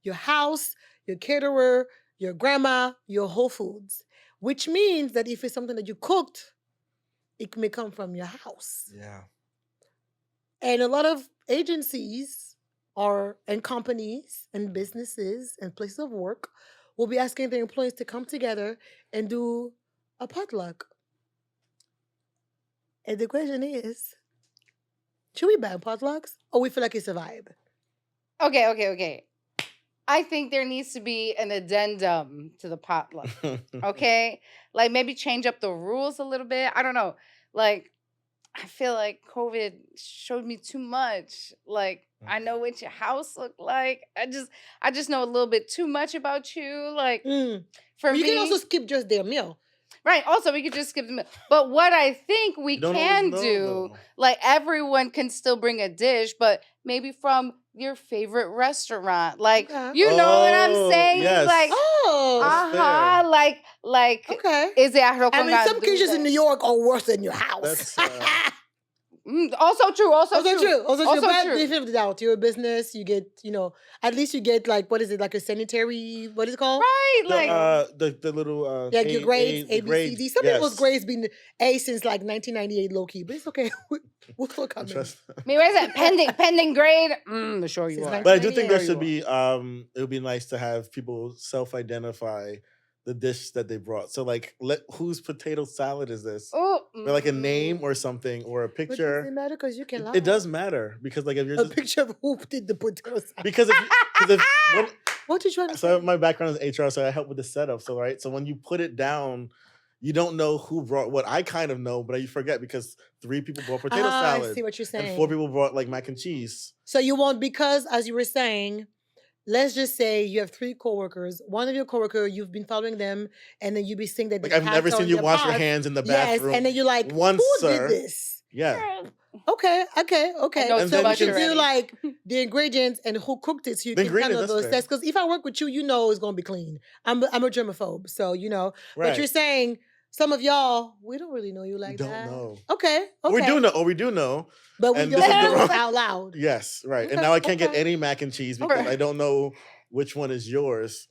your house, your caterer, your grandma, your Whole Foods, which means that if it's something that you cooked, it may come from your house. Yeah. And a lot of agencies and companies and businesses and places of work will be asking their employees to come together and do a potluck. And the question is, should we ban potlucks or we feel like it's a vibe? Okay. I think there needs to be an addendum to the potluck. Okay? Like maybe change up the rules a little bit. I don't know. Like I feel like COVID showed me too much. Like I know what your house looked like. I just know a little bit too much about you. Like for But you me, can also skip just their meal. right. Also, we could just skip the meal. But what I think we You don't can always know, do, though. like everyone can still bring a dish, but maybe from your favorite restaurant. Like Okay. you know what I'm Oh, saying? yes. Like Oh, That's like okay. is it arroz I con mean, some kitchens in New York are worse than your house. That's, Also true. Also Also true. Also But true. benefit of the doubt, you're a business, you get, at least you get like, what is it, like a sanitary, what is it called? Right. Like the little Yeah, your grades, the A, B, C, D. Some people's yes. grades been A since like 1998 low key, but it's okay. We'll still come in. Trust- me, where's that pending grade? Sure you Since are. But I do think there There you should be it would be nice to have people self-identify the dish that they brought. So like whose potato salad is this? Oh, Or like a name or something or a But does picture. it matter? Because you can lie. It does matter because like if you're A just picture of who did the potato salad. because What you trying to so say? my background is HR, so I help with the setup. So right, so when you put it down, you don't know who brought what. I kind of know, but you forget because 3 people brought potato I salad see what you're saying. and 4 people brought like mac and cheese. So you won't, because as you were saying, let's just say you have 3 coworkers. One of your coworkers, you've been following them, and then you be seeing that Like they I've never passed seen on you their wash your pots. hands in the Yes, bathroom. and then you're like, once, who sir. did this? Yeah. Okay. I know And So too then we much should already. do like the ingredients and who cooked it, so you The can kind ingredients, of that's fair. assess. Because if I work with you, it's gonna be clean. I'm a germaphobe, so But Right. you're saying some of y'all, we don't really know you like don't that. know. Okay. We do know. but we and don't this is the know wrong- out loud. Yes, right. And now I can't get Okay. any mac and cheese because Okay. I don't know which one is yours.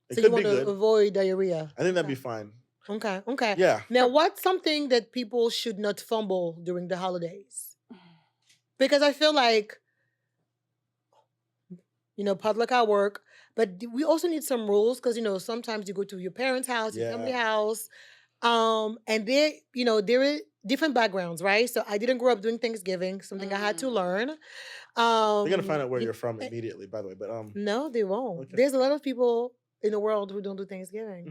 It So you could be want to good. avoid diarrhea. I think that'd be Okay. fine. Okay. Yeah. Now, what's something that people should not fumble during the holidays? Because I feel like, potluck at work, but we also need some rules because, sometimes you go to your parents' house, your family Yeah. house, and there are different backgrounds, right? So I didn't grow up doing Thanksgiving, something I had to learn. They're gonna find out where you- you're from immediately, by the way. But No, they won't. Okay. There's a lot of people in a world who don't do Thanksgiving.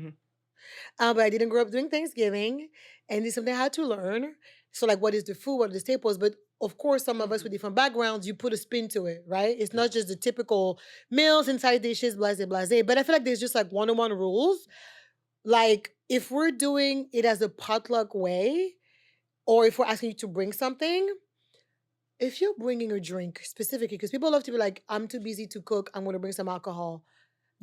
Mhm. But I didn't grow up doing Thanksgiving, and it's something I had to learn. So, like, what is the food? What are the staples? But of course, some of us with different backgrounds, you put a spin to it, right? It's not just the typical meals and side dishes, blase, blase. But I feel like there's just like one-on-one rules. Like, if we're doing it as a potluck way, or if we're asking you to bring something, if you're bringing a drink specifically, because people love to be like, I'm too busy to cook, I'm going to bring some alcohol.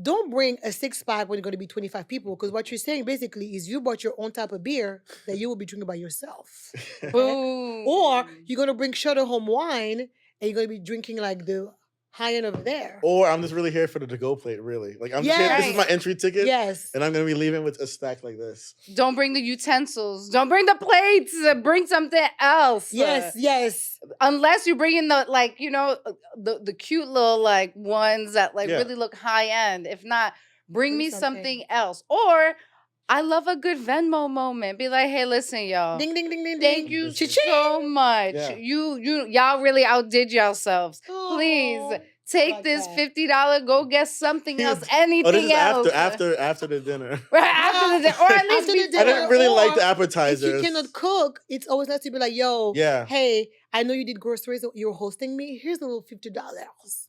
Don't bring a 6-pack when you're going to be 25 people, because what you're saying basically is you bought your own type of beer that you will be drinking by yourself. Boom. Or you're going to bring Shutter Home wine and you're going to be drinking like the high end over there. Or I'm just really here for the to-go plate, really. Like, I'm just here, this is my entry ticket. Yes. And I'm going to be leaving with a stack like this. Don't bring the utensils. Don't bring the plates. Bring something else. Yes. Unless you're bringing the, like, you know, the cute little, like, ones that, like, really look high-end. If not, bring me something else. Or I love a good Venmo moment. Be like, hey, listen, y'all. Ding, ding, ding, ding, Thank ding. you Cha-ching. so much. Yeah. Y'all really outdid yourselves. Please Aw, take like this that. $50. Go get something else. Anything Oh, this is else. after the dinner. Right after the dinner, or at least After the before. I didn't really like the Or appetizers. If you cannot cook, it's always nice to be like, yo, Yeah. hey, I know you did groceries, you're hosting me. Here's a little $50.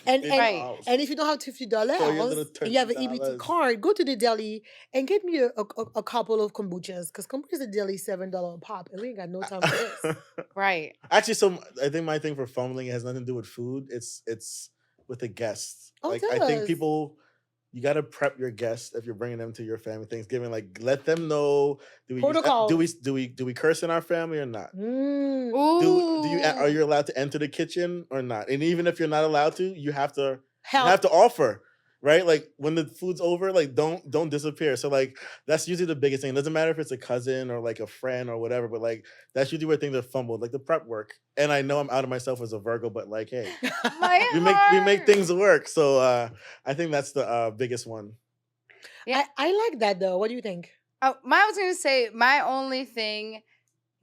And Right. and if you don't have $50 Throw your little and you have an EBT $30. card, go to the deli and get me a couple of kombuchas, because kombucha's a deli $7 a pop, and we ain't got no time for this. Right. Actually, so I think my thing for fumbling has nothing to do with food. It's with the guests. Oh, Like, tell I think us. people, you got to prep your guests if you're bringing them to your family Thanksgiving. Like, let them know, Protocol. do we curse in our family or not? Mm. Ooh. Are you allowed to enter the kitchen or not? And even if you're not allowed to, you have to Help. offer, right? Like, when the food's over, like, don't disappear. So, like, that's usually the biggest thing. It doesn't matter if it's a cousin or like a friend or whatever, but like, that's usually where things are fumbled, like the prep work. And I know I'm out of myself as a Virgo, but like, hey, My we make heart. things work. So I think that's the biggest one. Yeah. I like that though. What do you think? I was gonna say my only thing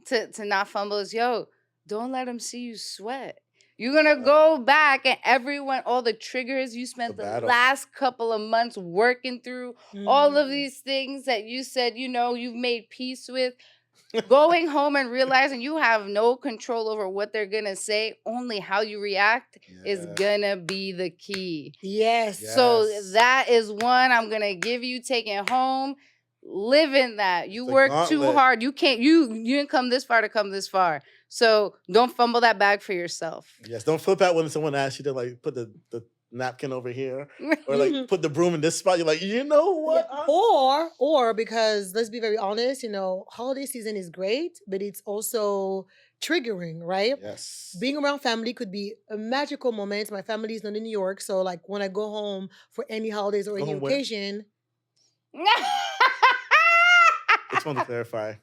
to not fumble is, yo, don't let them see you sweat. You're gonna go back and all the triggers you spent The the battle. last couple of months working through, all of Mm. these things that you said, you know, you've made peace with. Going home and realizing you have no control over what they're gonna say, only how you react is Yeah. gonna be the key. Yes. Yeah. So Yes. that is one I'm gonna give you. Take it home. Live in that. You It's a work too gauntlet. hard. You can't. You didn't come this far to come this far. So don't fumble that bag for yourself. Yes, don't flip out when someone asks you to like put the napkin over here or like Mhm. put the broom in this spot. You're like, you know what? Yeah. Or because let's be very honest, you know, holiday season is great, but it's also triggering, right? Yes. Being around family could be a magical moment. My family is not in New York, so like when I go home for any holidays or Go any home where? occasion, Just want to clarify.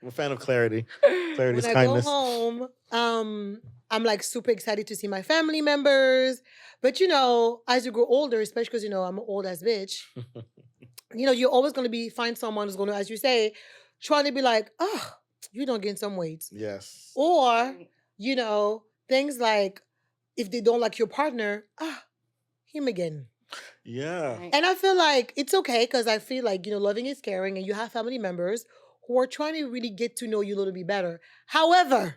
I'm a fan of clarity. Clarity when is I kindness. go home, I'm like super excited to see my family members. But you know, as you grow older, especially because you know I'm an old ass bitch, you know, you're always gonna find someone who's gonna, as you say, trying to be like, oh, you don't gain some weight. Yes. Or, you know, things like if they don't like your partner, him again. Yeah. Right. And I feel like it's okay because I feel like, you know, loving is caring and you have family members who are trying to really get to know you a little bit better. However,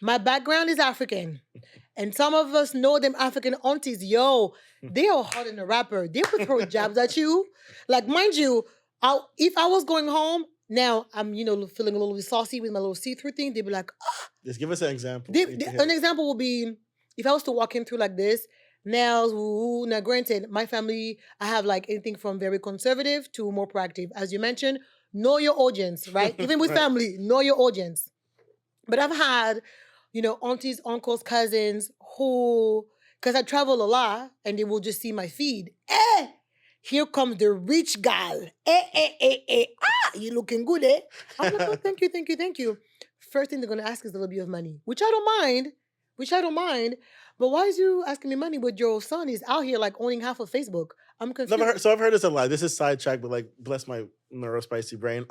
my background is African. And some of us know them African aunties. Yo, they are hot in the rapper. They would throw jabs at you. Like, mind you, if I was going home, now I'm, you know, feeling a little bit saucy with my little see-through thing, they'd be like, Just give us an example. an example would be if I was to walk in through like this, nails, woo. Now, granted, my family, I have like anything from very conservative to more proactive. As you mentioned, know your audience, right? Even with Right. family, know your audience. But I've had, you know, aunties, uncles, cousins who, because I travel a lot and they will just see my feed. Here comes the rich gal. You looking good, eh? I'm like, oh, thank you, thank you, thank you. First thing they're gonna ask is a little bit of money, which I don't mind. But why is you asking me money when your son is out here like owning half of Facebook? I'm confused. I've heard this a lot. This is sidetrack, but like, bless my neurospicy brain.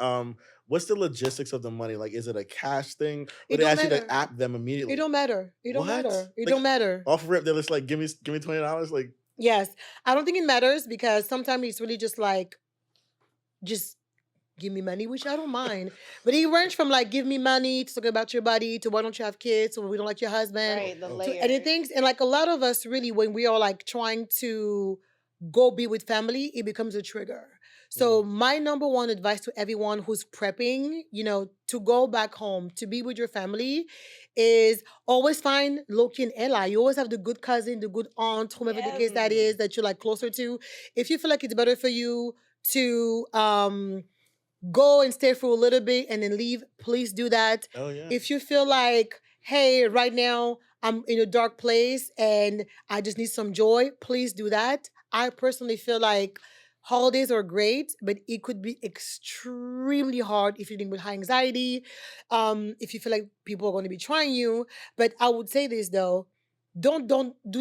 What's the logistics of the money? Like, is it a cash thing? Or It they don't ask you matter. to app them immediately? It don't matter. It don't What? matter. It Like, don't matter. Off rip, they're just like, give me $20. Like, Yes. I don't think it matters because sometimes it's really just like, just give me money, which I don't mind. But it range from like, give me money to talk about your body to why don't you have kids or we don't like your husband Right, the Oh. to layers. anything. And like a lot of us really, when we are like trying to go be with family, it becomes a trigger. So my number one advice to everyone who's prepping, to go back home, to be with your family is always find Loki and Ella. You always have the good cousin, the good aunt, whomever the case that is, that you're like closer to. If you feel like it's better for you to go and stay for a little bit and then leave, please do that. Oh yeah. If you feel like, hey, right now I'm in a dark place and I just need some joy, please do that. I personally feel like holidays are great, but it could be extremely hard if you're dealing with high anxiety, if you feel like people are going to be trying you. But I would say this though, do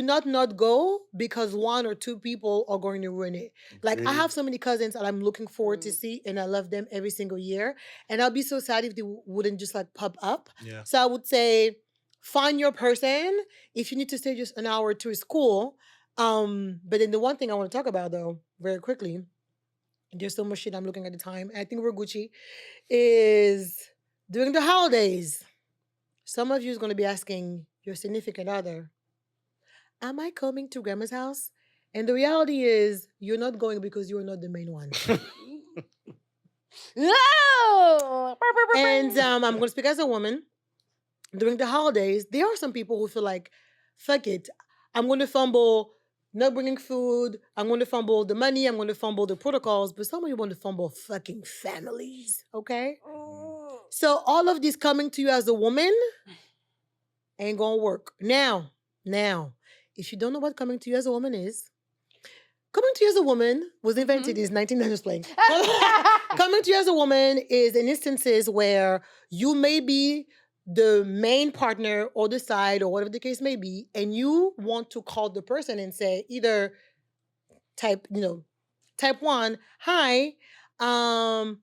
not go because one or two people are going to ruin it. Like I Agreed. have so many cousins that I'm looking forward to see, and I love them every single year. And I'll be so sad if they wouldn't just like pop up. Yeah. So I would say find your person. If you need to stay just an hour or two, is cool. But then the one thing I want to talk about though, very quickly, there's so much shit I'm looking at the time, and I think we're Gucci, is during the holidays. Some of you is going to be asking your significant other, am I coming to grandma's house? And the reality is, you're not going because you're not the main one. No. And I'm going to speak as a woman. During the holidays, there are some people who feel like, fuck it, I'm going to fumble not bringing food. I'm going to fumble the money. I'm going to fumble the protocols. But some of you want to fumble fucking families, okay? So all of this coming to you as a woman ain't going to work. Now, if you don't know what coming to you as a woman is, coming to you as a woman was invented in 1990s playing. Coming to you as a woman is in instances where you may be the main partner or the side or whatever the case may be, and you want to call the person and say either type one, hi, I'm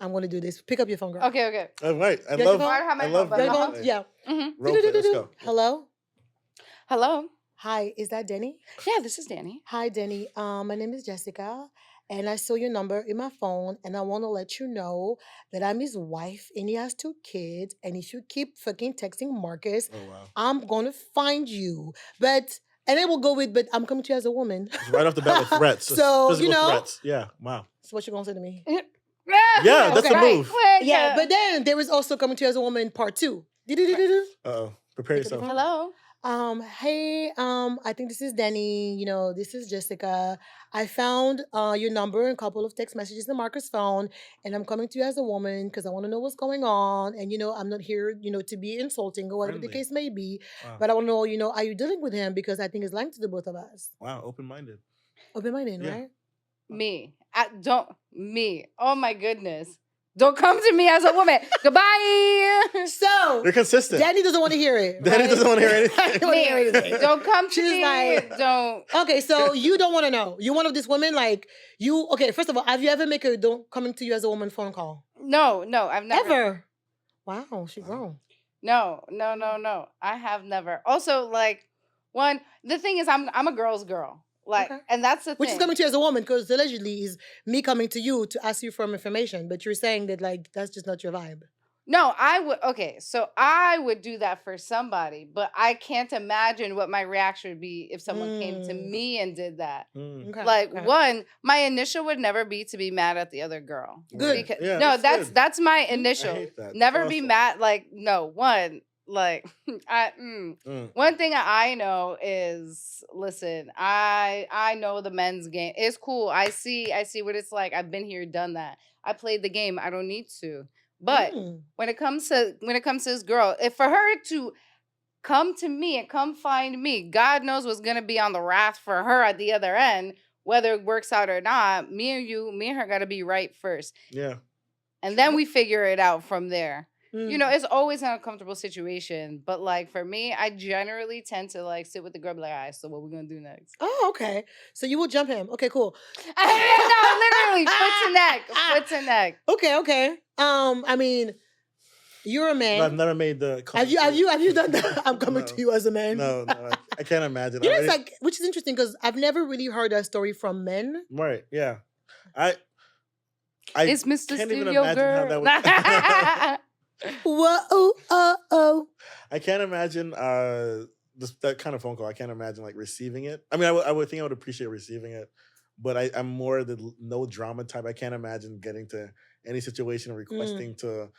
going to do this. Pick up your phone, girl. Okay. All right. I Get love. your phone? have my I love. phone, You're but- role going, play. yeah. Role play. Let's go. Hello? Hello. Hi, is that Denny? Yeah, this is Danny. Hi, Denny. My name is Jessica, and I saw your number in my phone, and I want to let you know that I'm his wife, and he has 2 kids, and if you keep fucking texting Marcus, Oh wow. I'm going to find you. And then we'll go with, but I'm coming to you as a woman. It's right off the bat with threats. Just So, physical you know. threats. Yeah. Wow. So what you going to say to me? Yeah, that's a move. Yeah, but then there is also coming to you as a woman part 2. Uh-oh. Prepare Pick up your yourself. phone. Hello. Hey, I think this is Denny. This is Jessica. I found your number and a couple of text messages in Marcus' phone, and I'm coming to you as a woman because I want to know what's going on. And I'm not here, to be insulting or whatever the Friendly. case may be. Wow. But I want to know, are you dealing with him? Because I think it's linked to the both of us. Wow. Open-minded. Open-minded, Yeah. right? Me. Me. Oh my goodness. Don't come to me as a woman. Goodbye. So, You're consistent. Danny doesn't want to hear it. Danny right? doesn't want to hear anything. Danny don't wanna hear anything. Don't come to She's me. like- Don't. Okay, so you don't want to know. You're one of these women, like, okay, first of all, have you ever make a don't coming to you as a woman phone call? No, I've never. Ever? Wow, she grown. No. I have never. Also, like, the thing is, I'm a girl's girl. Like, Okay. and that's the Which thing. is coming to you as a woman, because allegedly is me coming to you to ask you for information, but you're saying that, like, that's just not your vibe. No, I would. Okay, so I would do that for somebody, but I can't imagine what my reaction would be if someone came to Mm. me and did that. Mm. Okay, Like, okay. my initial would never be to be mad at the other girl. Good. Because, Yeah, no, that's good. that's my I initial. hate that. Never That's be awful. mad. Like, no, like Mm. one thing I know is, listen, I know the men's game. It's cool. I see what it's like. I've been here, done that. I played the game. I don't need to. But Mm. when it comes to this girl, if for her to come to me and come find me, God knows what's gonna be on the raft for her at the other end, whether it works out or not. Me and her gotta be right first. Yeah. And then we figure it out from there. Mm. It's always an uncomfortable situation. But like for me, I generally tend to like sit with the girl, be like, all right, so what we gonna do next? Oh, okay. So you will jump him. Okay, cool. No, literally, foot to neck. Okay. I mean, You're a No, I've man. never made the. Have you done that? I'm coming No. to you as a man. No, I can't imagine. You know, it's like, which is interesting because I've never really heard that story from men. Right, yeah. I It's Mr. can't even Studio imagine how Girl. that would. Whoa, oh. I can't imagine that kind of phone call. I can't imagine like receiving it. I mean, I would think I would appreciate receiving it, but I'm more the no drama type. I can't imagine getting to any situation and requesting to.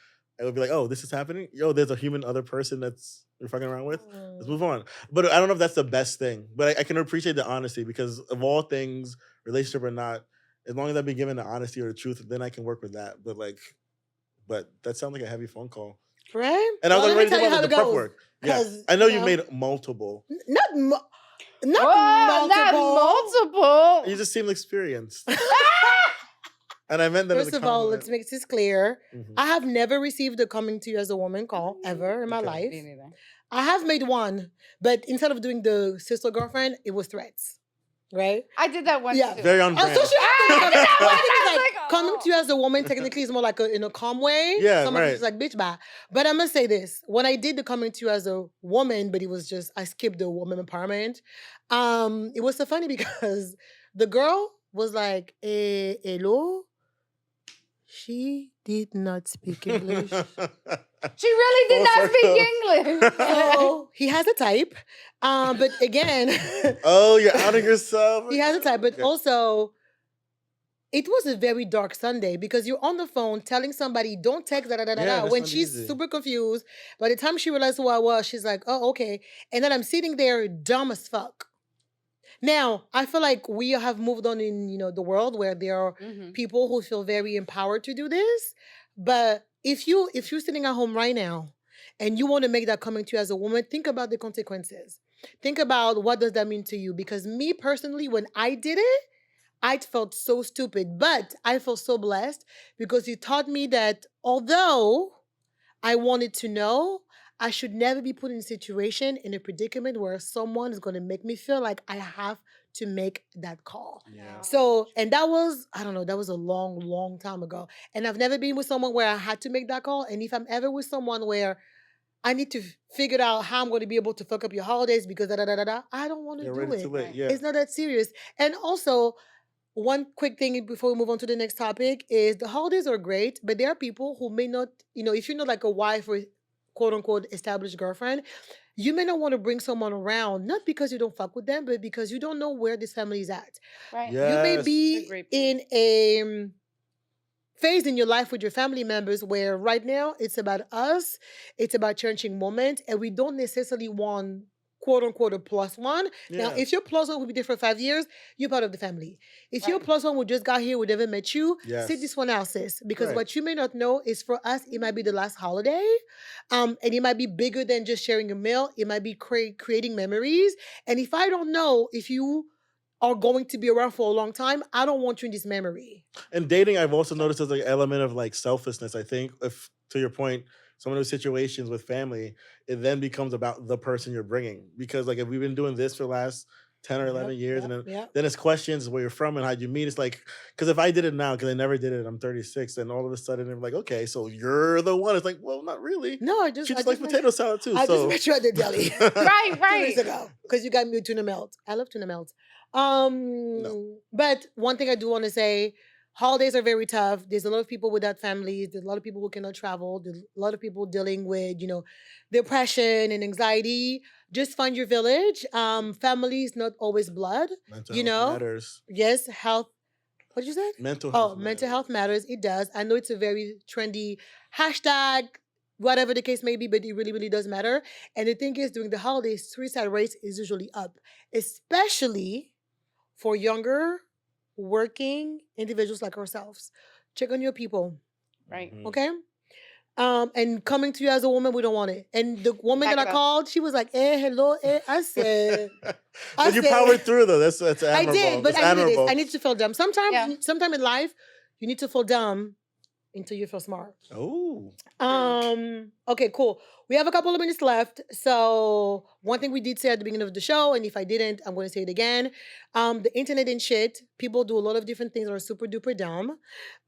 I would be like, oh, this is happening. Yo, there's a human other person that's you're fucking around with. Let's move on. But I don't know if that's the best thing. But I can appreciate the honesty because of all things, relationship or not, as long as I've been given the honesty or the truth, then I can work with that. But that sounds like a heavy phone call. Right? And I was Well, already let me thinking tell you about how the it prep goes. work. Yeah, 'Cause, I know you you've know, made multiple. Not Whoa, not multiple. multiple. You just seem experienced. And I meant that First as a of all, compliment. let's make this clear. Mhm. I have never received a coming to you as a woman call ever in my Okay. life. Me neither. I have made one, but instead of doing the sister girlfriend, it was threats. Right? I did that once Yeah. too. Very on Oh, brand. so she I did that one. I was like, like, coming to you oh. as a woman technically is more like in a calm way. Yeah, Some of right. it's like, bitch, bye. But I'm gonna say this. When I did the coming to you as a woman, but it was just I skipped the woman empowerment. It was so funny because the girl was like, hello. She did not speak English. She really did Full not speak circle. English. So he has a type. But again, Oh, you're outing yourself. he has a type, but Okay. also it was a very dark Sunday because you're on the phone telling somebody, don't text, Yeah, da. that's When not she's easy. super confused. By the time she realized who I was, she's like, oh, okay. And then I'm sitting there dumb as fuck. Now, I feel like we have moved on in, the world where there are Mhm. people who feel very empowered to do this. But if you're sitting at home right now and you want to make that coming to you as a woman, think about the consequences. Think about what does that mean to you? Because me personally, when I did it, I felt so stupid, but I felt so blessed because you taught me that although I wanted to know, I should never be put in a situation, in a predicament where someone is going to make me feel like I have to make that call. Yeah. So, and that was, I don't know, that was a long, long time ago. And I've never been with someone where I had to make that call. And if I'm ever with someone where I need to figure out how I'm going to be able to fuck up your holidays because da, I don't want to You're do already it. too late. Right. Yeah. It's not that serious. And also, one quick thing before we move on to the next topic is the holidays are great, but there are people who may not, if you're not like a wife or quote unquote established girlfriend, you may not want to bring someone around, not because you don't fuck with them, but because you don't know where this family is at. Right. Yeah. You may Yes. be Great in a phase in your life with your family members where right now it's about us, it's about cherishing moments, and we don't necessarily want quote unquote a plus one. Now, Yeah. if your plus one will be there for 5 years, you're part of the family. If your Right. plus one who just got here, who never met you, Yes. sit this one out, sis. Because Right. what you may not know is for us, it might be the last holiday. And it might be bigger than just sharing a meal. It might be creating memories. And if I don't know if you are going to be around for a long time, I don't want you in this memory. And dating, I've also noticed there's an element of like selflessness. I think, if to your point, some of those situations with family, it then becomes about the person you're bringing. Because like if we've been doing this for the last 10 or 11 years, and then it's questions where you're from and how'd you meet. It's like, because if I did it now, because I never did it, I'm 36, and all of a sudden they're like, okay, so you're the one. It's like, well, not really. No, She just likes potato salad too. I so just met you at the deli. Right, 2 weeks right. ago because you got me a tuna melt. I love tuna melt. But one thing I do want to say, holidays are very tough. There's a lot of people without families. There's a lot of people who cannot travel. There's a lot of people dealing with, depression and anxiety. Just find your village. Family is not always blood. mental You health know? matters. Yes, health. What did you say? Mental health. Mental health matters. It does. I know it's a very trendy hashtag, whatever the case may be, but it really, really does matter. And the thing is, during the holidays, suicide rates is usually up, especially for younger, working individuals like ourselves. Check on your people, Right. Mhm. okay? And coming to you as a woman, we don't want it. And the woman Back that it I up. called, she was like, hello, I said, But you powered through though. That's I admirable. did, but That's I needed admirable. this. I need to feel dumb. Sometimes, Yeah. sometime in life, you need to feel dumb until you feel smart. Oh. Okay, cool. We have a couple of minutes left. So one thing we did say at the beginning of the show, and if I didn't, I'm going to say it again. The internet and shit, people do a lot of different things that are super duper dumb.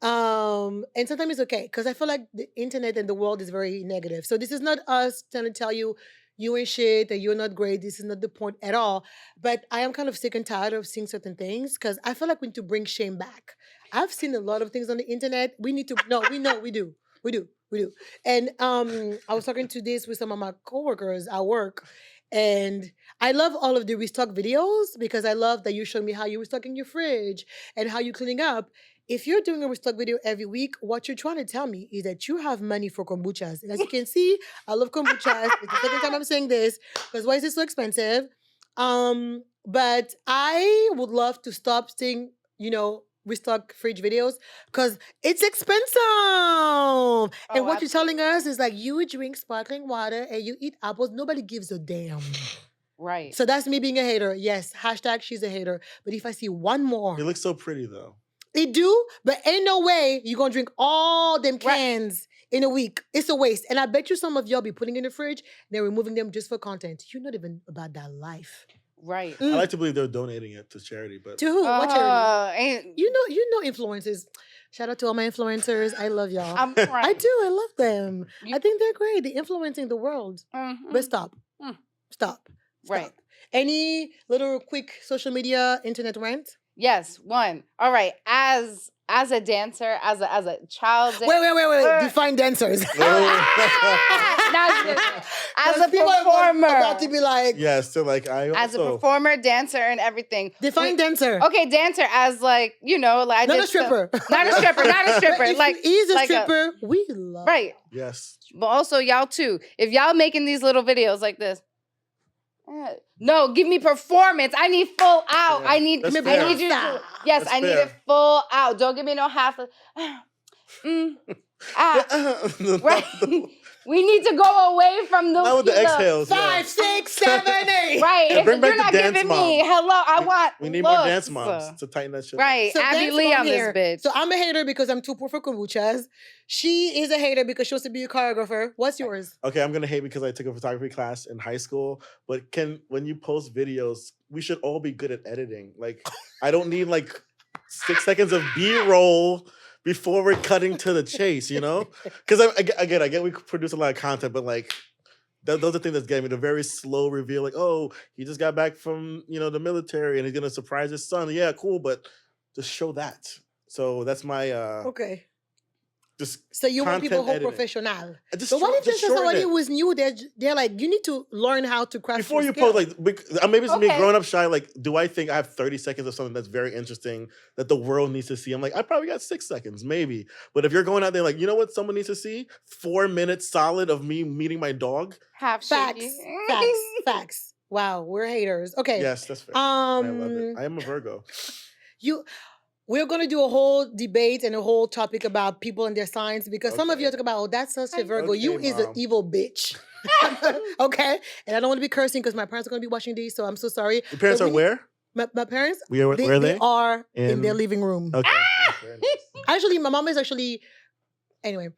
And sometimes it's okay because I feel like the internet and the world is very negative. So this is not us trying to tell you you ain't shit and you're not great. This is not the point at all. But I am kind of sick and tired of seeing certain things because I feel like we need to bring shame back. I've seen a lot of things on the internet. We need to, no, we do. We do. And I was talking to this with some of my coworkers at work. And I love all of the restock videos because I love that you show me how you restocking your fridge and how you cleaning up. If you're doing a restock video every week, what you're trying to tell me is that you have money for kombuchas. And as you can see, I love kombuchas. It's the second time I'm saying this because why is it so expensive? But I would love to stop seeing, restock fridge videos because it's expensive. And what you're telling us is like you drink sparkling water and you eat apples. Nobody gives a damn. Right. So that's me being a hater. Yes, hashtag she's a hater. But if I see one more. It looks so pretty though. It do, but ain't no way you're gonna drink all them cans in a week. It's a waste. And I bet you some of y'all be putting in the fridge and then removing them just for content. You're not even about that life. Right. I like to believe they're donating it to charity, but to who? What charity? Ain't, You know influencers. Shout out to all my influencers. I love y'all. I'm crying. I do. I love them. I think they're great. They're influencing the world. But stop. Stop. Right. Any little quick social media internet rant? Yes, one. All right. As a dancer, as a child. Wait. Define dancers. As a People are performer. about to be like, yes, so like I also, as a performer, dancer, and everything. define dancer. Okay, dancer as like, like Not a stripper. Not a stripper, not a stripper. If like he's a like stripper, we love. right. yes. But also y'all too. If y'all making these little videos like this. No, give me performance. I need full out. Yeah, I need that's you fair. to yes, That's I need fair. it full out. Don't give me no half of right. We need to go away from those Not with the exhales. 5, 6, 7, 8. Right. Yeah, bring If back you're the not dance giving me mom. hello, I want We need more dance looks. moms to tighten that shit. Right. So Abby that's Lee what I'm on this here. bitch. So I'm a hater because I'm too poor for kombuchas. She is a hater because she wants to be a choreographer. What's yours? Okay, I'm gonna hate because I took a photography class in high school. But when you post videos, we should all be good at editing. Like, I don't need like 6 seconds of B-roll before we're cutting to the chase. Because I get we produce a lot of content, but like. Those are things that's getting me the very slow reveal. Like, oh, he just got back from the military and he's gonna surprise his son. Yeah, cool, but just show that. So that's my Okay. just So you want people content who editing. professional. Just But what if just there's shorten somebody it. who is new? They're like, you need to learn how to craft Before your you post, skill. like, maybe it's me Okay. growing up shy. Like, do I think I have 30 seconds of something that's very interesting that the world needs to see? I'm like, I probably got 6 seconds, maybe. But if you're going out there, like, you know what someone needs to see? 4 minutes solid of me meeting my dog. Half Facts. shaky. Facts. Wow, we're haters. Okay. Yes, that's fair. I love it. I am a Virgo. We're going to do a whole debate and a whole topic about people and their signs because some of you Okay. talk about, oh, that's such a Virgo. Okay, You is an Mom. evil bitch. Okay? And I don't want to be cursing because my parents are going to be watching these, so I'm so sorry. Your parents But are we- where? My parents, Where are they they? are in their In- living room. Okay. Very nice. Actually, my mom is anyway,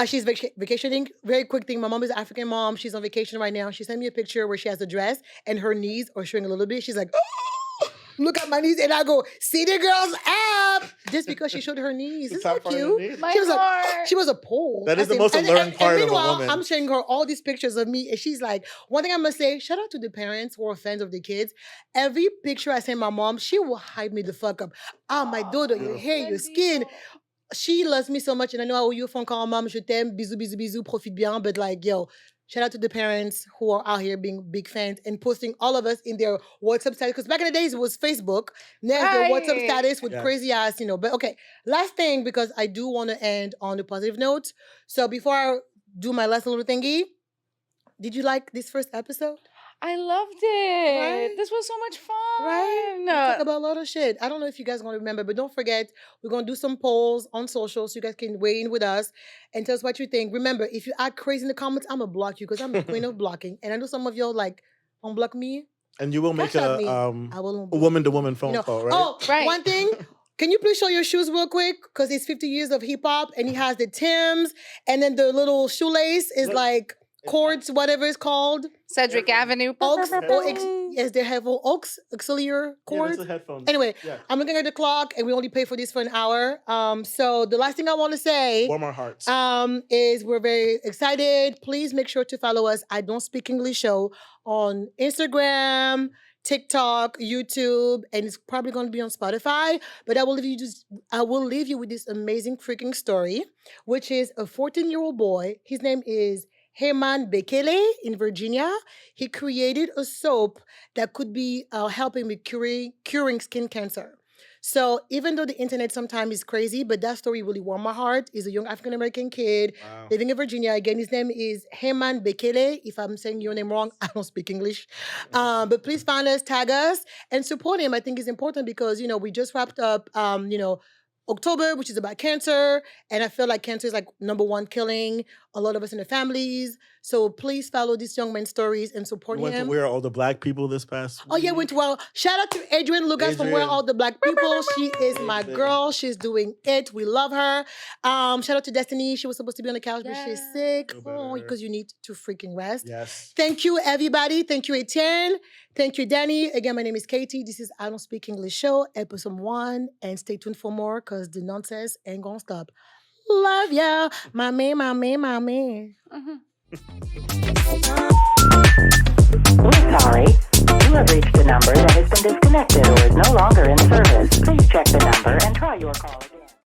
she's vacationing. Very quick thing. My mom is an African mom. She's on vacation right now. She sent me a picture where she has a dress and her knees are showing a little bit. She's like, oh, look at my knees. And I go, see the girl's app. Just because she showed her knees. The Isn't top that part of the cute? knee? My She was like, lord. she was a pole. That is the I most think. alluring part of a meanwhile, woman. I'm showing her all these pictures of me, and she's like, one thing I must say, shout out to the parents who are fans of the kids. Every picture I send my mom, she will hype me the fuck up. Ah, my daughter, your hair, your skin. She loves me so much, and I know I owe you a phone call, mom. Je t'aime, bisous, bisous, bisous, profite bien. But like, yo, shout out to the parents who are out here being big fans and posting all of us in their WhatsApp status. Because back in the days, it was Facebook. Now their WhatsApp Right. status with Yes. crazy ass, But okay, last thing, because I do want to end on a positive note. So before I do my last little thingy, did you like this first episode? I loved it. Right? This was so much fun. Right? We talk about a lot of shit. I don't know if you guys are going to remember, but don't forget, we're going to do some polls on social so you guys can weigh in with us and tell us what you think. Remember, if you act crazy in the comments, I'm going to block you because I'm the queen of blocking. And I know some of y'all like, unblock me. And you will make Cash out me. a I will unblock woman-to-woman phone you know. call, right? Oh, Right. one thing. Can you please show your shoes real quick? Because it's 50 years of hip hop, and he has the Timbs, and then the little shoelace is Look, like cords, whatever it's called. Cedric Avenue. Oaks, Headphones. yes, they have Oaks auxiliary Yeah, cords. that's the headphones. Anyway, Yeah. I'm looking at the clock, and we only pay for this for an hour. So the last thing I want to say Warm our hearts. is we're very excited. Please make sure to follow us. I Don't Speak English Show on Instagram, TikTok, YouTube, and it's probably going to be on Spotify. But I will leave you with this amazing freaking story, which is a 14-year-old boy. His name is Herman Bekele in Virginia. He created a soap that could be helping with curing skin cancer. So even though the internet sometimes is crazy, but that story really warmed my heart. He's a young African-American kid Wow. living in Virginia. Again, his name is Herman Bekele. If I'm saying your name wrong, I don't speak English. But please find us, tag us, and support him. I think it's important because, we just wrapped up, October, which is about cancer. And I feel like cancer is like #1 killing a lot of us in the families. So please follow this young man's stories and support We went to him. Where Are All the Black People this past Oh, yeah, week. went to shout out to Adrian Lucas from Where Are Adrian. All the Black People. She is my Amazing. girl. She's doing it. We love her. Shout out to Destiny. She was supposed to be on the couch, but she's sick. Feel Oh, better. because you need to freaking rest. Yes. Thank you, everybody. Thank you, Etienne. Thank you, Danny. Again, my name is Katie. This is I Don't Speak English Show, episode 1. And stay tuned for more because the nonsense ain't gonna stop. Love ya. My man. Mhm.